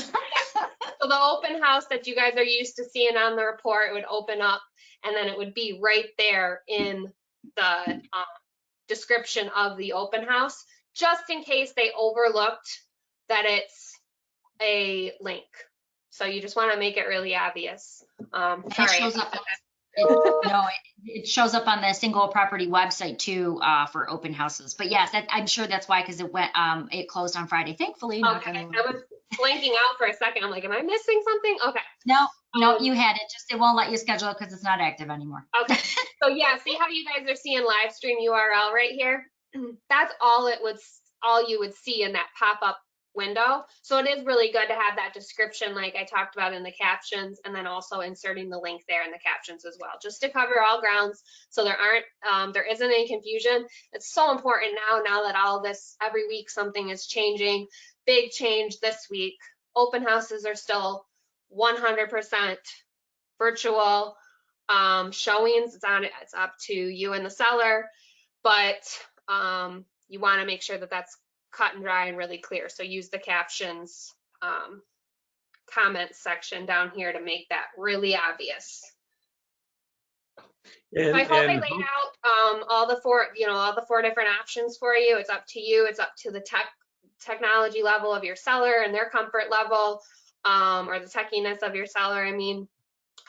the open house that you guys are used to seeing on the report would open up, and then it would be right there in the description of the open house, just in case they overlooked that it's a link. So you just want to make it really obvious. Sorry. It shows up on the single property website too, for open houses. But yes, I'm sure that's why, because it closed on Friday. Thankfully. Okay, I was blanking out for a second. I'm like, am I missing something? Okay. No, you had it. Just it won't let you schedule it because it's not active anymore. Okay. So yeah, see how you guys are seeing live stream URL right here? That's all you would see in that pop-up window. So it is really good to have that description like I talked about in the captions, and then also inserting the link there in the captions as well, just to cover all grounds so there isn't any confusion. It's so important now that all of this, every week something is changing. Big change this week. Open houses are still 100% virtual. Showings, it's up to you and the seller, but you want to make sure that that's cut and dry and really clear. So use the captions comments section down here to make that really obvious. So I hope I laid out all the four different options for you. It's up to you. It's up to the technology level of your seller and their comfort level, or the techiness of your seller. I mean,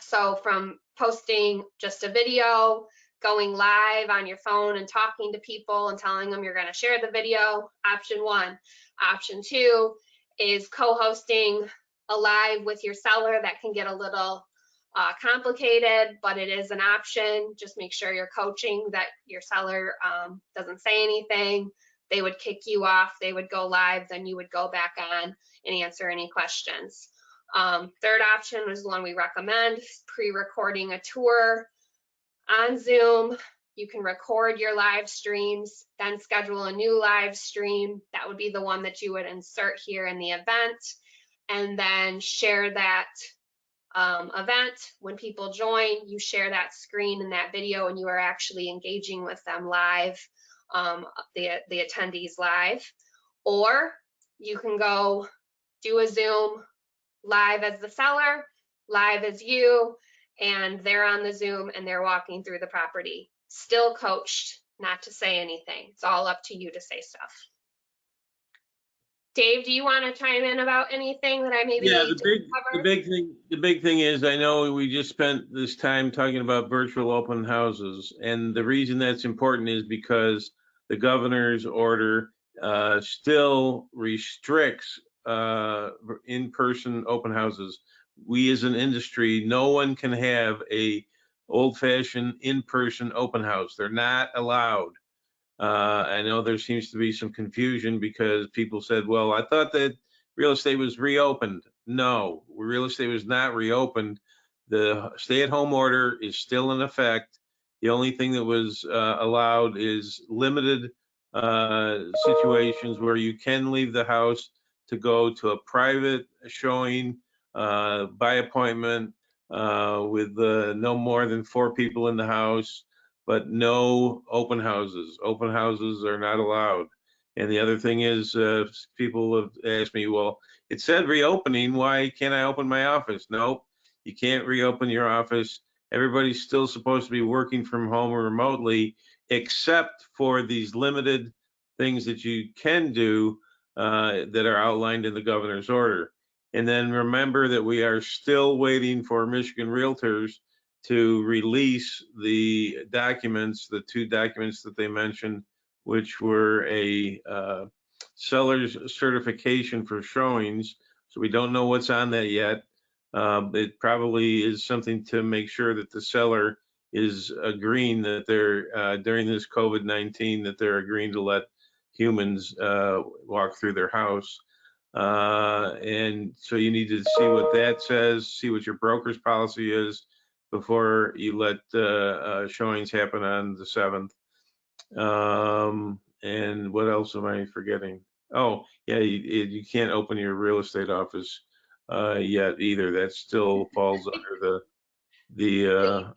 so from posting just a video, going live on your phone and talking to people and telling them you're going to share the video, option 1. Option 2 is co-hosting a live with your seller, that can get a little complicated, but it is an option. Just make sure you're coaching that your seller doesn't say anything. They would kick you off, they would go live, then you would go back on and answer any questions. Third option is the one we recommend, pre-recording a tour on Zoom. You can record your live streams, then schedule a new live stream. That would be the one that you would insert here in the event, and then share that event. When people join, you share that screen and that video, and you are actually engaging with them live, the attendees live. Or you can go do a Zoom live as the seller, live as you, and they're on the Zoom and they're walking through the property. Still coached, not to say anything. It's all up to you to say stuff. Dave, do you want to chime in about anything that I maybe Yeah, didn't cover? the big thing is, I know we just spent this time talking about virtual open houses, and the reason that's important is because the governor's order still restricts in-person open houses. We as an industry, no one can have a old-fashioned in-person open house. They're not allowed. I know there seems to be some confusion because people said, well, I thought that real estate was reopened. No, real estate was not reopened. The stay-at-home order is still in effect. The only thing that was allowed is limited situations where you can leave the house to go to a private showing by appointment with no more than 4 people in the house, but no open houses. Open houses are not allowed. And the other thing is, people have asked me, well, it said reopening, why can't I open my office? Nope, you can't reopen your office. Everybody's still supposed to be working from home or remotely, except for these limited things that you can do that are outlined in the governor's order. And then remember that we are still waiting for Michigan Realtors to release the documents, the 2 documents that they mentioned, which were a seller's certification for showings. So we don't know what's on that yet. It probably is something to make sure that the seller is agreeing that they're, during this COVID-19, that they're agreeing to let humans walk through their house. And so you need to see what that says, see what your broker's policy is before you let showings happen on the 7th. And what else am I forgetting? Oh, yeah, you can't open your real estate office yet either. That still falls under the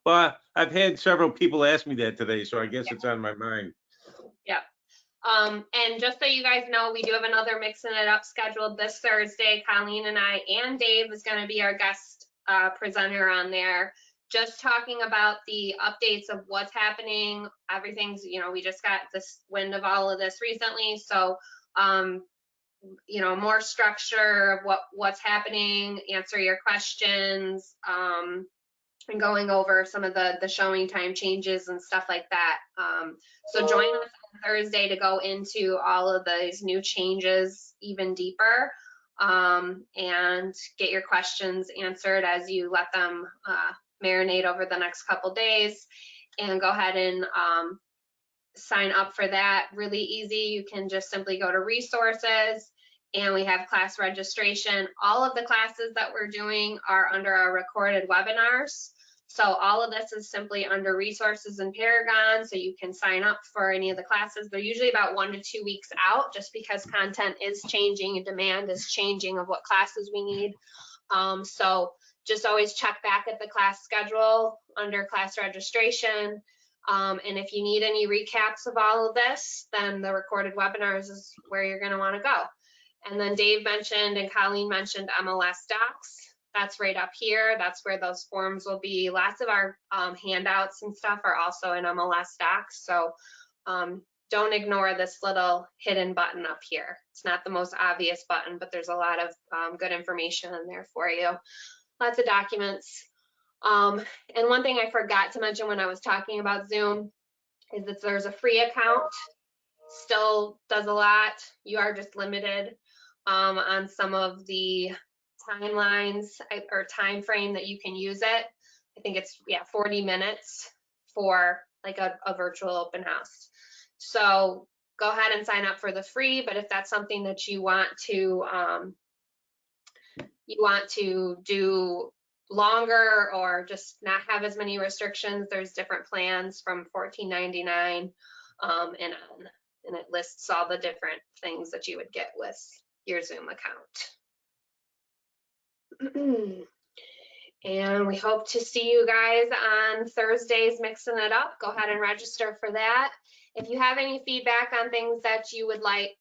well, I've had several people ask me that today, so I guess it's on my mind. Yep. And just so you guys know, we do have another Mixing It Up scheduled this Thursday. Colleen and I and Dave is going to be our guest presenter on there, just talking about the updates of what's happening. Everything's, we just got this wind of all of this recently. So, more structure of what's happening, answer your questions, and going over some of the showing time changes and stuff like that. So join us on Thursday to go into all of those new changes even deeper, and get your questions answered as you let them marinate over the next couple days. And go ahead and sign up for that. Really easy. You can just simply go to resources, and we have class registration. All of the classes that we're doing are under our recorded webinars. So all of this is simply under resources in Paragon, so you can sign up for any of the classes. They're usually about 1 to 2 weeks out, just because content is changing and demand is changing of what classes we need. So just always check back at the class schedule under class registration. And if you need any recaps of all of this, then the recorded webinars is where you're going to want to go. And then Dave mentioned and Colleen mentioned MLS Docs. That's right up here. That's where those forms will be. Lots of our handouts and stuff are also in MLS Docs. So don't ignore this little hidden button up here. It's not the most obvious button, but there's a lot of good information in there for you. Lots of documents. And one thing I forgot to mention when I was talking about Zoom is that there's a free account. Still does a lot. You are just limited. on some of the timelines or time frame that you can use it. I think it's 40 minutes for like a virtual open house. So go ahead and sign up for the free, but if that's something that you want to do longer or just not have as many restrictions, there's different plans from $14.99 and on, and it lists all the different things that you would get with your Zoom account. And we hope to see you guys on Thursdays mixing it up. Go ahead and register for that. If you have any feedback on things that you would like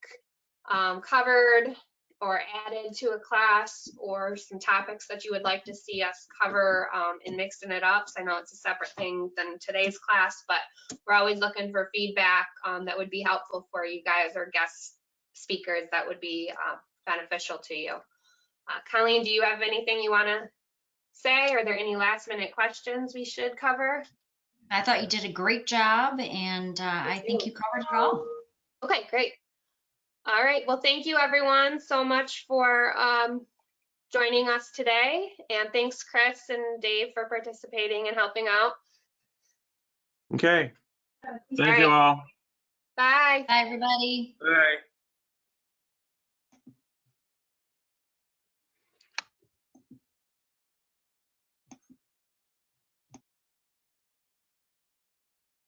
covered or added to a class, or some topics that you would like to see us cover in mixing it up, so I know it's a separate thing than today's class, but we're always looking for feedback that would be helpful for you guys, or guest speakers that would be beneficial to you. Colleen, do you have anything you want to say? Are there any last minute questions we should cover? I thought you did a great job, and I think you covered it all. Okay, great. All right, well, thank you everyone so much for joining us today, and thanks Chris and Dave for participating and helping out. Okay. Thank you all. Bye. Bye, everybody. All right.